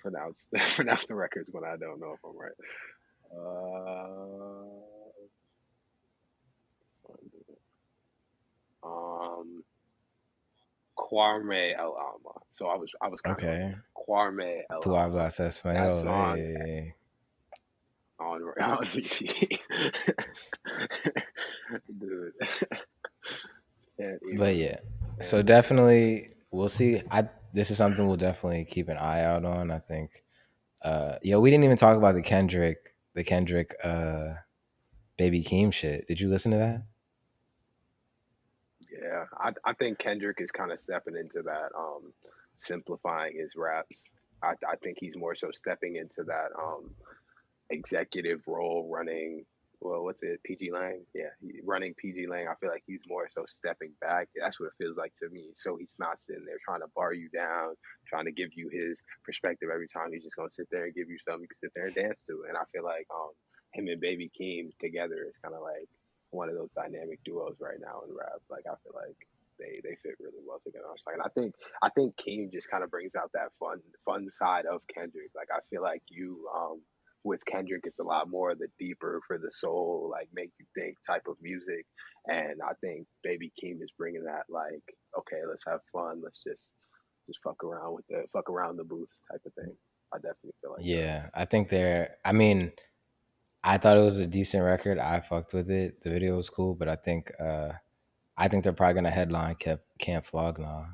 pronounce pronounce the records when I don't know if I'm right. Uh, um, Kwarme El Alma. So I was kind of close. Okay. Kwarme El Tu Alma. hablas That español. song Hey. on repeat. Dude, can't But even. yeah. Can't So even. definitely we'll see. I This is something we'll definitely keep an eye out on. I think. Yo, we didn't even talk about the Kendrick Baby Keem shit. Did you listen to that? Yeah, I think Kendrick is kind of stepping into that, simplifying his raps. I think he's more so stepping into that executive role running. Well, what's it? PG Lang. Yeah, running PG Lang. I feel like he's more so stepping back. That's what it feels like to me. So he's not sitting there trying to bar you down, trying to give you his perspective every time. He's just gonna sit there and give you something you can sit there and dance to. And I feel like him and Baby Keem together is kind of like one of those dynamic duos right now in rap. Like I feel like. they fit really well together. I was like, and I think Keem just kind of brings out that fun side of Kendrick. Like I feel like you with Kendrick, it's a lot more of the deeper for the soul, like make you think type of music. And I think Baby Keem is bringing that, like, okay, let's have fun, let's just fuck around the booth type of thing. I definitely feel like that. Yeah, I think they're. I mean, I thought it was a decent record. I fucked with it. The video was cool, but I think they're probably gonna headline Can't Flog Nah.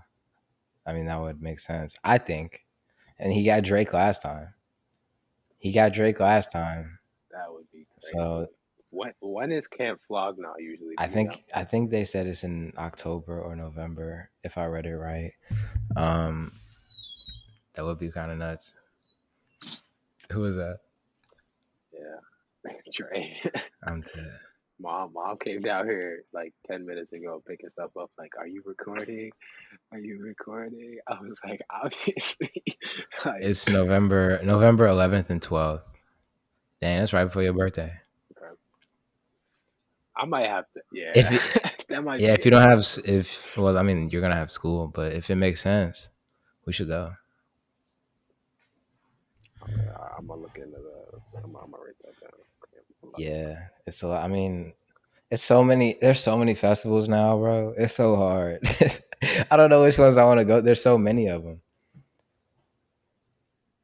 I mean, that would make sense. I think, and he got Drake last time. He got Drake last time, That would be so crazy. When is Camp Flog now usually? Do you know? I think they said it's in October or November, if I read it right. Um, that would be kind of nuts. Who was that? Yeah, Trey. I'm dead. Mom came down here like 10 minutes ago, picking stuff up. Like, are you recording? Are you recording? I was like, obviously. Like, It's November 11th and 12th. Dang, that's right before your birthday. okay. I might have to. Yeah, If you, that might yeah, be if you it. don't have if well, I mean, you're gonna have school, but if it makes sense, we should go. I'm gonna look into that. I'm gonna write that down. Camp Flog. Yeah, it's a lot. I mean, it's so many. There's so many festivals now, bro. It's so hard. I don't know which ones I want to go. There's so many of them.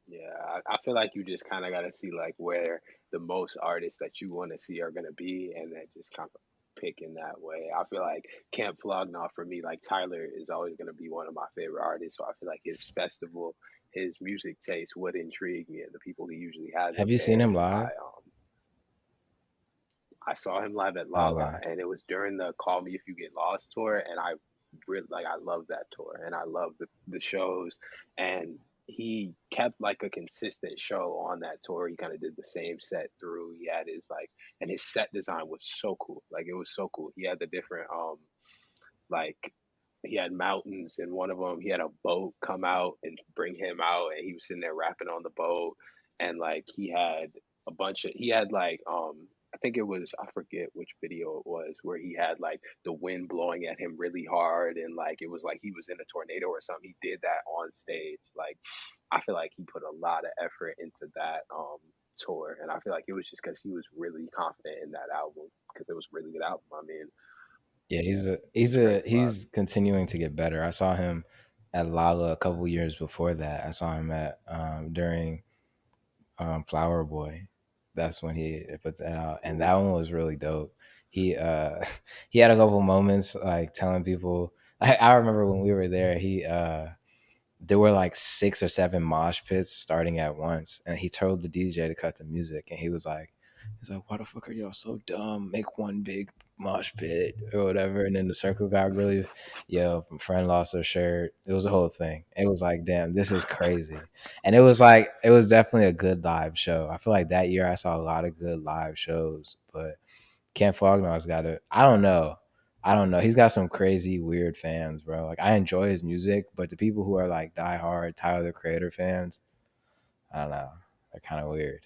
Yeah, I feel like you just kind of got to see like where the most artists that you want to see are gonna be, and then just kind of pick in that way. I feel like Camp Flogna for me, like Tyler is always gonna be one of my favorite artists. So I feel like his festival, his music taste would intrigue me, and the people he usually has up Have you seen there. him live? I saw him live at Okay. Lala, and it was during the Call Me If You Get Lost tour, and I really like I love that tour, and I love the shows, and he kept like a consistent show on that tour. He kind of did the same set through. He had his like, and his set design was so cool. Like it was so cool. He had the different like he had mountains in one of them. He had a boat come out and bring him out, and he was sitting there rapping on the boat. And like he had like I think it was I forget which video it was where he had like the wind blowing at him really hard, and like it was like he was in a tornado or something. He did that on stage. Like I feel like he put a lot of effort into that tour, and I feel like it was just because he was really confident in that album because it was a really good album. I mean, Yeah, yeah, it was crazy live. he's continuing to get better. I saw him at Lala a couple years before that. I saw him at during Flower Boy. That's when he put that out, and Mhm. that one was really dope. He he had a couple moments like telling people. I remember when we were there. There were like 6 or 7 mosh pits starting at once, and he told the DJ to cut the music, and he's like, "Why the fuck are y'all so dumb? Make one big mosh pit or whatever." And then the circle got really, my friend lost her shirt. It was a whole thing. It was like, damn, this is crazy, and it was definitely a good live show. I feel like that year I saw a lot of good live shows, but Ken Fogner's got it. I don't know. I don't know. He's got some crazy, weird fans, bro. Like I enjoy his music, but the people who are like diehard Tyler the Creator fans, I don't know. They're kind of weird.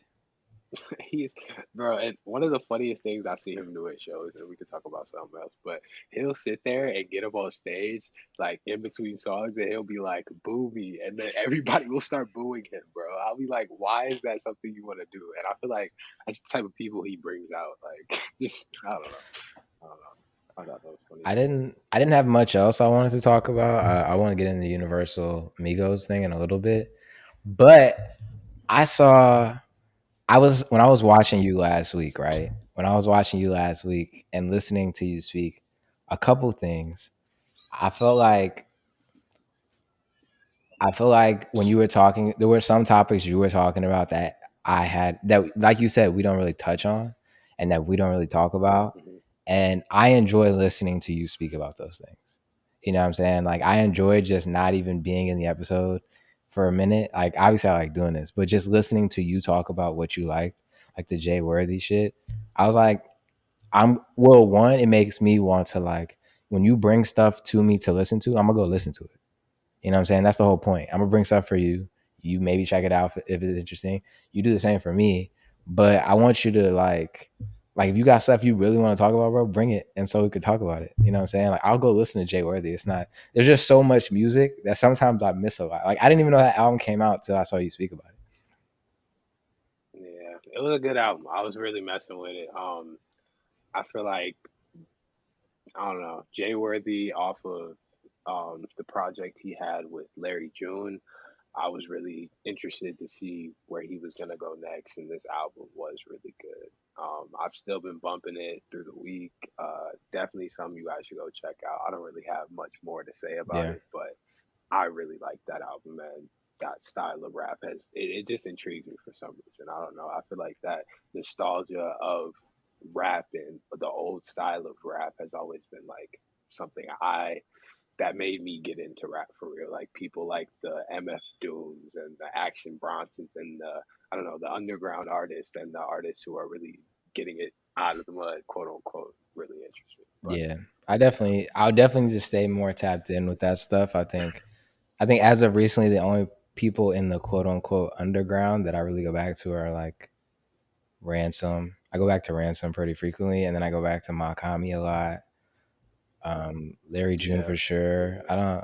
He's bro, and one of the funniest things I see him do at shows, and we could talk about something else, but he'll sit there and get up on stage, like in between songs, and he'll be like, "Boo me," and then everybody will start booing him, bro. I'll be like, "Why is that something you want to do?" And I feel like that's the type of people he brings out. Like, just I don't know, I don't know. I thought that was funny as hell. I didn't have much else I wanted to talk about. I want to get into the Universal Migos thing in a little bit, but I saw I was when I was watching you last week, right? When I was watching you last week and listening to you speak, a couple things. I felt like I feel like when you were talking, there were some topics you were talking about that I had that, like you said, we don't really touch on and that we don't really talk about. Hmm. And I enjoy listening to you speak about those things. You know what I'm saying? Like I enjoy just not even being in the episode for a minute. Like obviously I like doing this, but just listening to you talk about what you liked, like the Jay Worthy shit. I was like, one, it makes me want to like when you bring stuff to me to listen to, I'm gonna go listen to it. You know what I'm saying? That's the whole point. I'm gonna bring stuff for you. You maybe check it out if it's interesting. You do the same for me. But I want you to like Like if you got stuff you really want to talk about, bro, bring it, and so we could talk about it. You know what I'm saying? Like I'll go listen to Jay Worthy. It's not. There's just so much music that sometimes I miss a lot. Like I didn't even know that album came out till I saw you speak about it. Yeah, it was a good album. I was really messing with it. I feel like I don't know Jay Worthy off of the project he had with Larry June. I was really interested to see where he was gonna go next, and this album was really good. I've still been bumping it through the week. Definitely something you guys should go check out. I don't really have much more to say about Yeah, it, but I really like that album, man. That style of rap it just intrigues me for some reason. I don't know. I feel like that nostalgia of rap and the old style of rap has always been like something I that made me get into rap for real. Like people like the MF Dooms and the Action Bronsons and the I don't know the underground artists and the artists who are really getting it out of the mud, quote unquote, really interesting. But yeah. yeah, I'll definitely need to stay more tapped in with that stuff. I think as of recently, the only people in the quote unquote underground that I really go back to are like Ransom. I go back to Ransom pretty frequently, and then I go back to Makami a lot. Larry June yeah, for sure. yeah,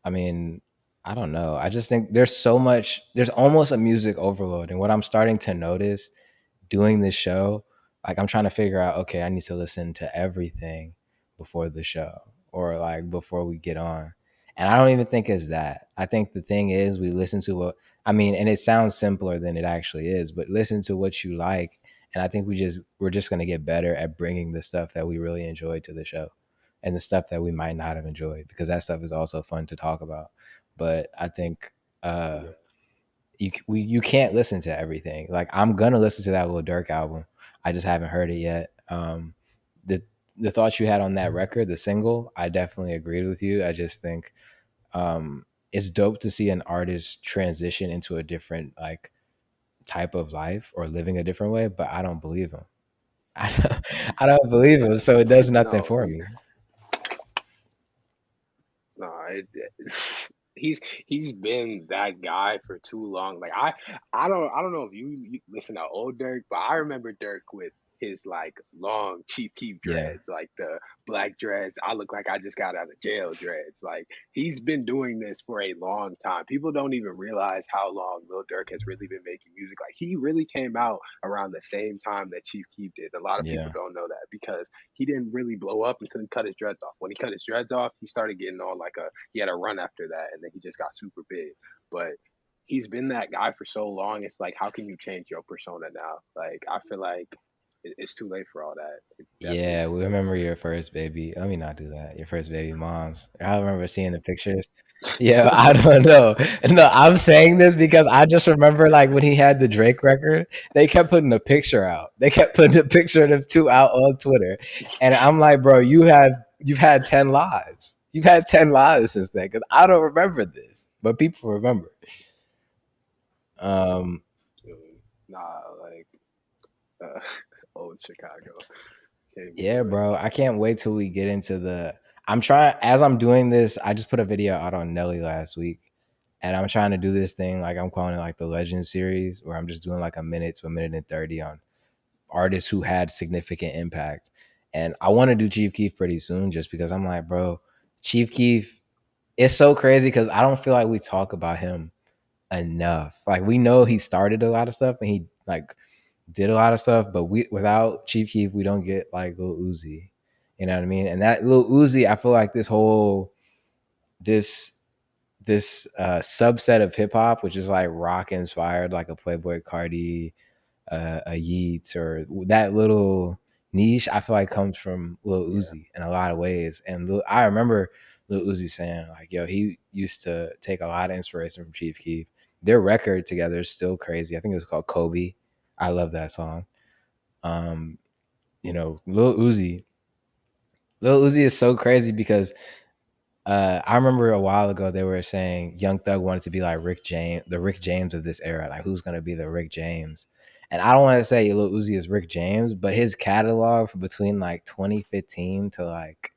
I mean, I don't know. I just think there's so much. There's almost a music overload, and what I'm starting to notice doing this show, like I'm trying to figure out, okay, I need to listen to everything before the show or like before we get on. And I don't even think it's that. I think the thing is we listen to what I mean, and it sounds simpler than it actually is, but listen to what you like. And I think we're just gonna get better at bringing the stuff that we really enjoy to the show and the stuff that we might not have enjoyed because that stuff is also fun to talk about. But I think uh yeah, you can't listen to everything. Like I'm gonna listen to that Lil Durk album. I just haven't heard it yet. The the thoughts you had on that record, the single, I definitely agreed with you. I just think it's dope to see an artist transition into a different like type of life or living a different way, but I don't believe him. I don't believe him, yeah. so it does nothing No, for me. no, he's he's been that guy for too long. Like I don't know if you listen to old Dirk, but I remember Dirk with his like long Chief Keef Yeah, dreads, like the black dreads. I look like I just got out of jail dreads. Like he's been doing this for a long time. People don't even realize how long Lil Durk has really been making music. Like he really came out around the same time that Chief Keef did. A lot of people yeah, don't know that because he didn't really blow up until he cut his dreads off. When he cut his dreads off, he started getting on like a he had a run after that, and then he just got super big. But he's been that guy for so long. It's like, how can you change your persona now? Like, I feel like it's too late for all that. It's definitely yeah. too We late. remember your first baby. Let me not do that. Your first baby moms. I remember seeing the pictures. Yeah, I don't know. No, I'm saying this because I just remember like when he had the Drake record, they kept putting a picture out. They kept putting a picture of them two out on Twitter. And I'm like, bro, you've had 10 lives. You've had 10 lives since then. Cause I don't remember this. But people remember. Um, Nah, like uh, old Chicago. Can't even yeah, do it. bro. I can't wait till we get into the I'm trying as I'm doing this, I just put a video out on Nelly last week. And I'm trying to do this thing like I'm calling it like the Legend series, where I'm just doing like a minute to a minute and 30 on artists who had significant impact. And I want to do Chief Keef pretty soon just because I'm like, bro, Chief Keef, it's so crazy because I don't feel like we talk about him enough. Like we know he started a lot of stuff and he like did a lot of stuff, but we without Chief Keef, we don't get like Lil Uzi. You know what I mean? And that Lil Uzi, I feel like this subset of hip hop, which is like rock inspired, like a Playboy Cardi, a Yeats, or that little niche, I feel like comes from Lil Yeah, Uzi in a lot of ways. And I remember Lil Uzi saying like, "Yo, he used to take a lot of inspiration from Chief Keef." Their record together is still crazy. I think it was called Kobe. I love that song. Um, you know, Lil Uzi is so crazy because I remember a while ago they were saying Young Thug wanted to be like Rick James, the Rick James of this era. Like who's gonna be the Rick James? And I don't want to say Lil Uzi is Rick James, but his catalog for between like 2015 to like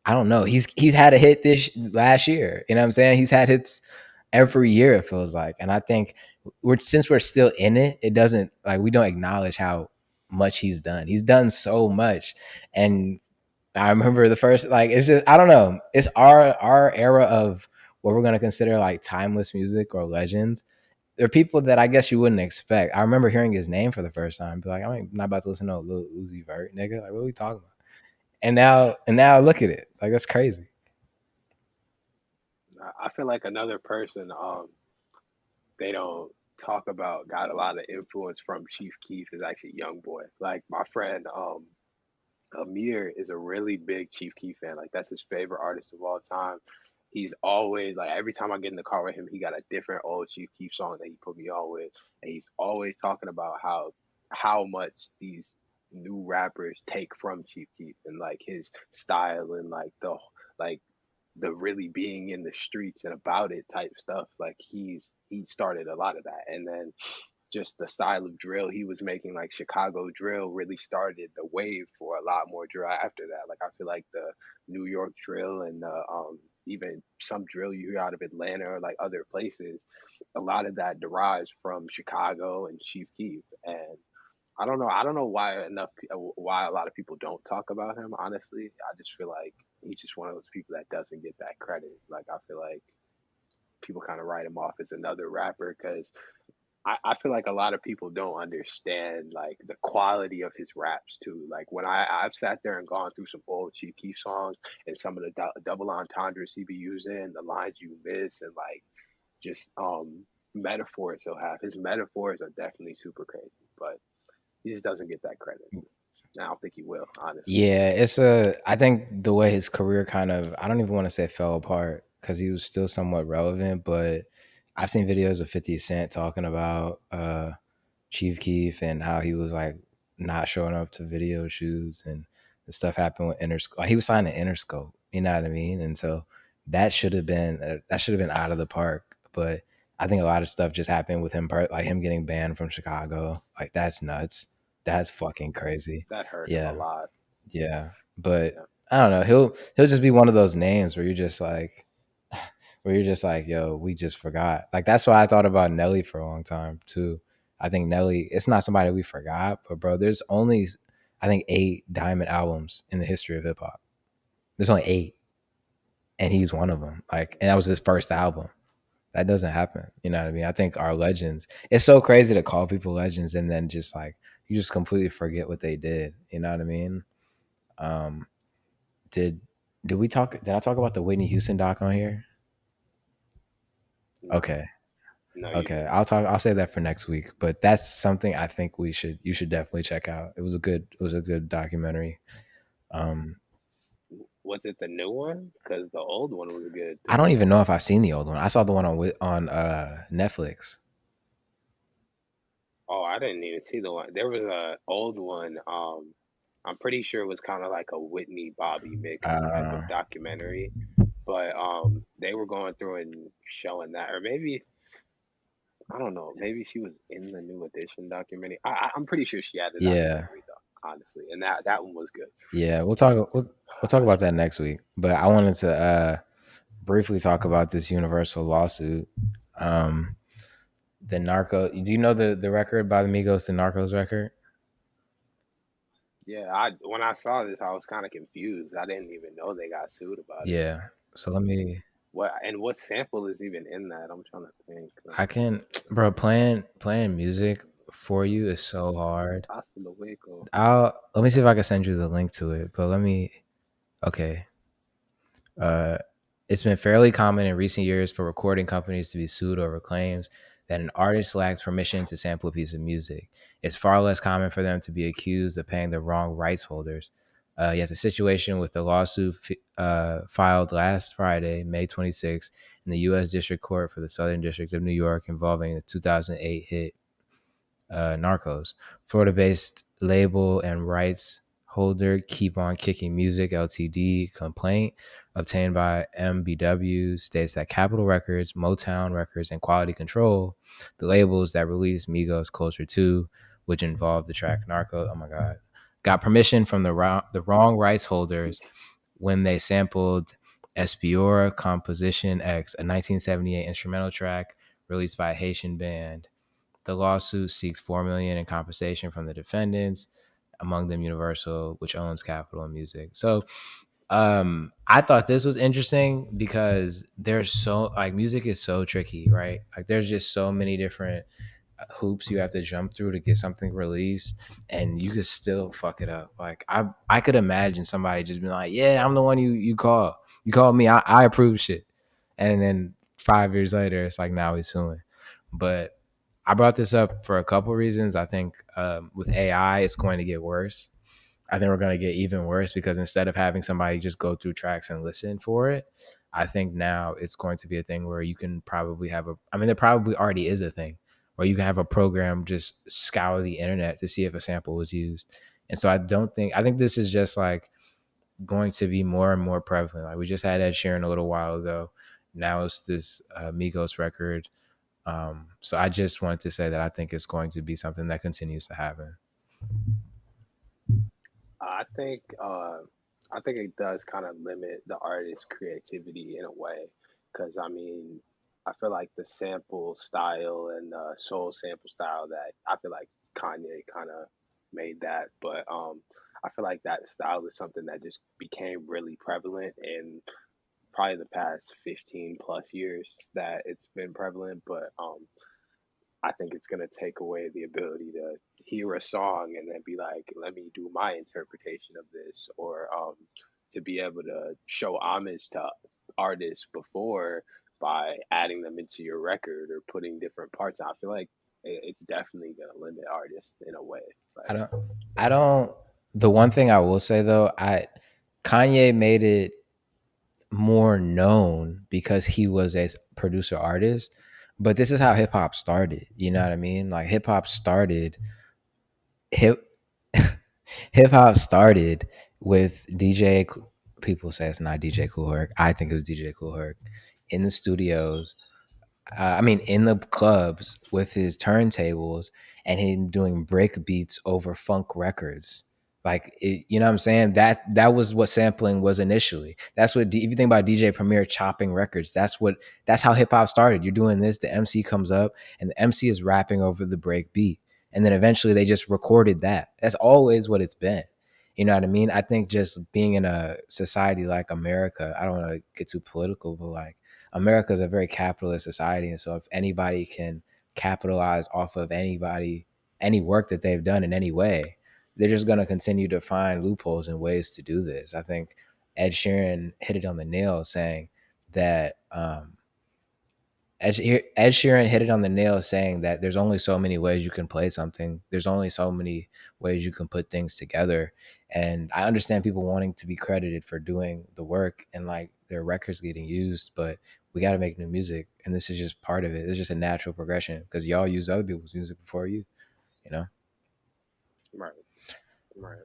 I don't know. He's had a hit this last year. You know what I'm saying? He's had hits every year. It feels like, and I think we're since we're still in it, it doesn't like we don't acknowledge how. much he's done. He's done so much. And I remember the first, like, it's just, I don't know. It's our era of what we're gonna consider like timeless music or legends. There are people that I guess you wouldn't expect. I remember hearing his name for the first time, be like, I'm not about to listen to a Lil Uzi Vert, nigga. Like, what are we talking about? And now look at it. Like, that's crazy. I feel like another person they don't talk about got a lot of influence from Chief Keef is actually Young Boy. Like my friend Amir is a really big Chief Keef fan. Like that's his favorite artist of all time. He's always like every time I get in the car with him, he got a different old Chief Keef song that he put me on with, and he's always talking about how much these new rappers take from Chief Keef and like his style and like the really being in the streets and about it type stuff. Like he started a lot of that, and then just the style of drill he was making, like Chicago drill, really started the wave for a lot more drill after that. Like I feel like the New York drill and even some drill you hear out of Atlanta or like other places, a lot of that derives from Chicago and Chief Keef. And I don't know. I don't know why a lot of people don't talk about him. Honestly, I just feel like he's just one of those people that doesn't get that credit. Like I feel like people kind of write him off as another rapper because I feel like a lot of people don't understand like the quality of his raps too. Like when I've sat there and gone through some old Chief Keef songs and some of the double entendres he be using, the lines you miss, and like just metaphors he'll have. His metaphors are definitely super crazy, but he just doesn't get that credit. I don't think he will, honestly. Yeah, I think the way his career kind of, I don't even want to say fell apart because he was still somewhat relevant, but I've seen videos of 50 Cent talking about Chief Keef and how he was like not showing up to video shoots and the stuff happened with Interscope. Like, he was signed to Interscope, you know what I mean? And so that should have been out of the park. But I think a lot of stuff just happened with him, like him getting banned from Chicago. Like, that's nuts. That's fucking crazy. That hurt him a Yeah. lot. Yeah, but Yeah. I don't know. He'll just be one of those names where you're just like, yo, we just forgot. Like, that's why I thought about Nelly for a long time too. I think Nelly, it's not somebody we forgot, but bro, there's only, I think, 8 diamond albums in the history of hip hop. There's only 8, and he's one of them. Like, and that was his first album. That doesn't happen. You know what I mean? I think our legends. It's so crazy to call people legends and then just like you just completely forget what they did. You know what I mean? Um, did did we talk? Did I talk about the Whitney Houston doc on here? No, Okay, no, you okay. didn't. I'll say that for next week. But that's something I think you should definitely check out. It was a good documentary. Um, Was it the new one? Because the old one was good I too. don't even know if I've seen the old one. I saw the one on Netflix. Oh, I didn't even see the one. There was a old one. I'm pretty sure it was kind of like a Whitney Bobby mix type Uh, of documentary, but they were going through and showing that, or maybe I don't know, maybe she was in the New Edition documentary. I'm pretty sure she had the yeah, documentary though, honestly, and that one was good. yeah. We'll talk about that next week. But I wanted to briefly talk about this Universal lawsuit. Um, the Narco. Do you know the record by the Migos, the Narcos record? Yeah, I when I saw this, I was kind of confused. I didn't even know they got sued about it. Yeah. So let me. What sample is even in that? I'm trying to think. I can, bro. Playing music for you is so hard. Hasta luego. I'll Let me see if I can send you the link to it. But let me. Okay. Uh, it's been fairly common in recent years for recording companies to be sued over claims that an artist lacks permission to sample a piece of music. It's far less common for them to be accused of paying the wrong rights holders. Yet the situation with the lawsuit filed last Friday, May 26th, in the U.S. District Court for the Southern District of New York involving the 2008 hit Narcos. Florida-based label and rights holder Keep On Kicking Music Ltd. complaint obtained by MBW states that Capitol Records, Motown Records, and Quality Control, the labels that released Migos Culture 2, which involved the track Narco, oh my God, got permission from the wrong rights holders when they sampled Espiora Composition X, a 1978 instrumental track released by a Haitian band. The lawsuit seeks $4 million in compensation from the defendants, among them Universal, which owns Capitol Music. So I thought this was interesting because there's so like music is so tricky, right? Like there's just so many different hoops you have to jump through to get something released, and you could still fuck it up. Like I could imagine somebody just being like, yeah, I'm the one you call. You called me, I approve shit. And then 5 years later it's like, now he's suing. But I brought this up for a couple reasons. I think with AI it's going to get worse. I think we're going to get even worse because instead of having somebody just go through tracks and listen for it, I think now it's going to be a thing where you can probably have I mean, there probably already is a thing where you can have a program just scour the internet to see if a sample was used. And so I think this is just like going to be more and more prevalent. Like we just had Ed Sheeran a little while ago. Now it's this Migos record. So I just wanted to say that I think it's going to be something that continues to happen. I think I think it does kind of limit the artist's creativity in a way, because I mean, I feel like the sample style and soul sample style that I feel like Kanye kind of made that, but I feel like that style is something that just became really prevalent in probably the past 15 plus years that it's been prevalent, but I think it's gonna take away the ability to hear a song and then be like, let me do my interpretation of this, or to be able to show homage to artists before by adding them into your record or putting different parts. I feel like it's definitely gonna limit artists in a way. I Like, don't I don't the one thing I will say though, I Kanye made it more known because he was a producer artist, but this is how hip hop started. You know what I mean? Like hip hip hop started with DJ. People say it's not DJ Kool Herc. I think it was DJ Kool Herc in the studios. I mean, in the clubs with his turntables and him doing break beats over funk records. Like, you know what I'm saying? That was what sampling was initially. That's what, if you think about DJ Premier chopping records, that's how hip hop started. You're doing this, the MC comes up and the MC is rapping over the break beat. And then eventually they just recorded that. That's always what it's been. You know what I mean? I think just being in a society like America, I don't want to get too political, but like, America is a very capitalist society, and so if anybody can capitalize off of any work that they've done in any way, they're just going to continue to find loopholes and ways to do this. I think Ed Sheeran hit it on the nail, saying that Ed Sheeran hit it on the nail, saying that there's only so many ways you can play something. There's only so many ways you can put things together. And I understand people wanting to be credited for doing the work and like their records getting used, but we got to make new music. And this is just part of it. It's just a natural progression because y'all use other people's music before you know? right, right.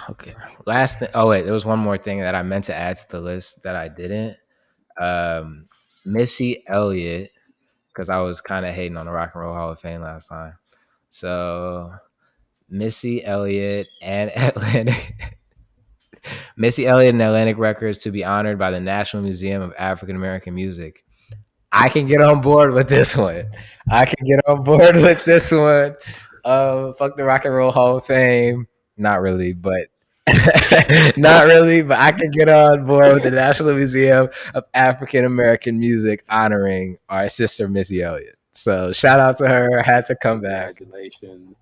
Okay. Last thing. Oh, wait. There was one more thing that I meant to add to the list that I didn't. Um, Missy Elliott, because I was kind of hating on the Rock and Roll Hall of Fame last time. So Missy Elliott and Atlantic Missy Elliott and Atlantic Records to be honored by the National Museum of African American Music. I can get on board with this one. I can get on board with this one. Fuck the Rock and Roll Hall of Fame. Not really, but not really, but I can get on board with the National Museum of African American Music honoring our sister Missy Elliott. So shout out to her. Had to come back. Congratulations.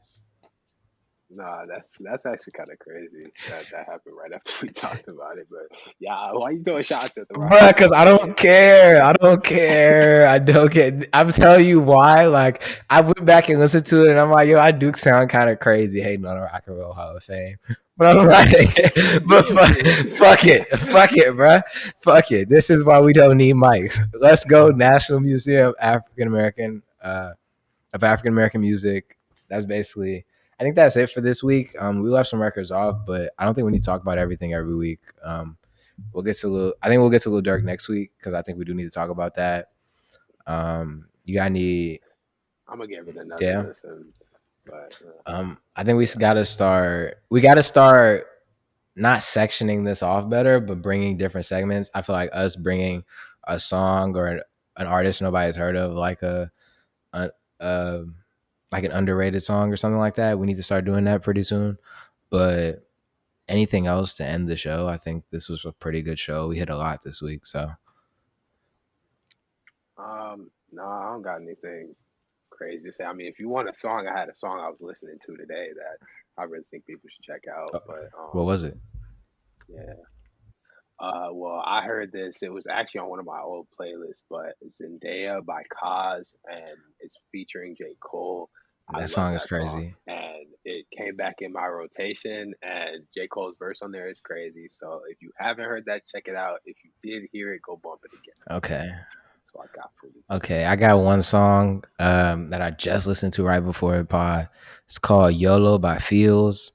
Nah, that's actually kind of crazy that that happened right after we talked about it. But yeah, why you throwing shots at the Rock and Bruh, Roll cause I Hall of don't Fame? That's care. I crazy. don't care. I don't care. I'm telling you why. Like I went back and listened to it, and I'm like, yo, I do sound kind of crazy hating on the Rock and Roll Hall of Fame. But I'm like, but fuck it, bruh. Fuck it. This is why we don't need mics. Let's go, National Museum of African American Music. That's basically. I think that's it for this week. We left some records off, but I don't think we need to talk about everything every week. We'll get to Lil. I think we'll get to Lil Durk next week because I think we do need to talk about that. You got any? I'm gonna give it another Yeah. listen, but I think we yeah, got to start. We got to start not sectioning this off better, but bringing different segments. I feel like us bringing a song or an artist nobody's heard of, like um, like an underrated song or something like that. We need to start doing that pretty soon. But anything else to end the show? I think this was a pretty good show. We hit a lot this week, so No, I don't got anything crazy to say. I mean, if you want a song, I had a song I was listening to today that I really think people should check out. But what was it? yeah. Well, I heard this. It was actually on one of my old playlists, but Zendaya by Cos, and it's featuring J. Cole. I That love song is that song, crazy. and it came back in my rotation. And J. Cole's verse on there is crazy. So if you haven't heard that, check it out. If you did hear it, go bump it again. Okay. That's what I got for you. Okay, I got one song that I just listened to right before the pod. It's called YOLO by Fields.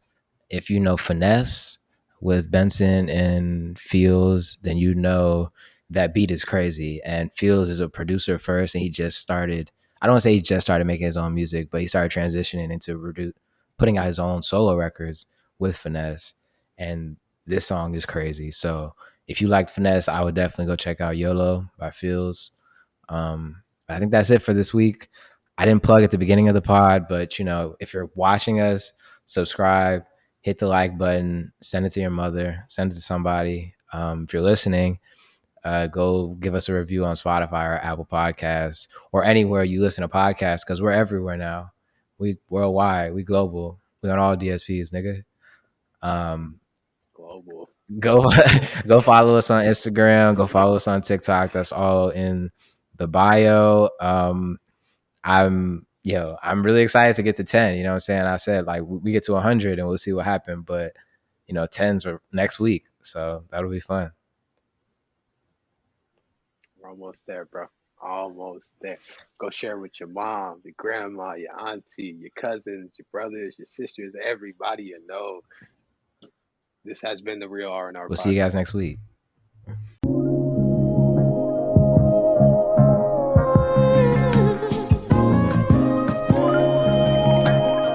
If you know Finesse with Benson and Fields, then you know that beat is crazy. And Fields is a producer first, and he just started. I don't want to say he just started making his own music, but he started transitioning into putting out his own solo records with Finesse. And this song is crazy. So if you liked Finesse, I would definitely go check out YOLO by Fields. But I think that's it for this week. I didn't plug at the beginning of the pod, but you know, if you're watching us, subscribe, hit the like button, send it to your mother, send it to somebody. If you're listening, go give us a review on Spotify or Apple Podcasts or anywhere you listen to podcasts because we're everywhere now. We worldwide, we global, we on all DSPs, nigga. Um, Global, go global. go follow us on Instagram. Go follow us on TikTok. That's all in the bio. I'm really excited to get to 10. You know what I'm saying? I said like we get to 100 and we'll see what happens. But you know, 10s are next week, so that'll be fun. We're almost there, bro. Almost there. Go share with your mom, your grandma, your auntie, your cousins, your brothers, your sisters, everybody you know. This has been the Real R&R We'll see you guys podcast. next week.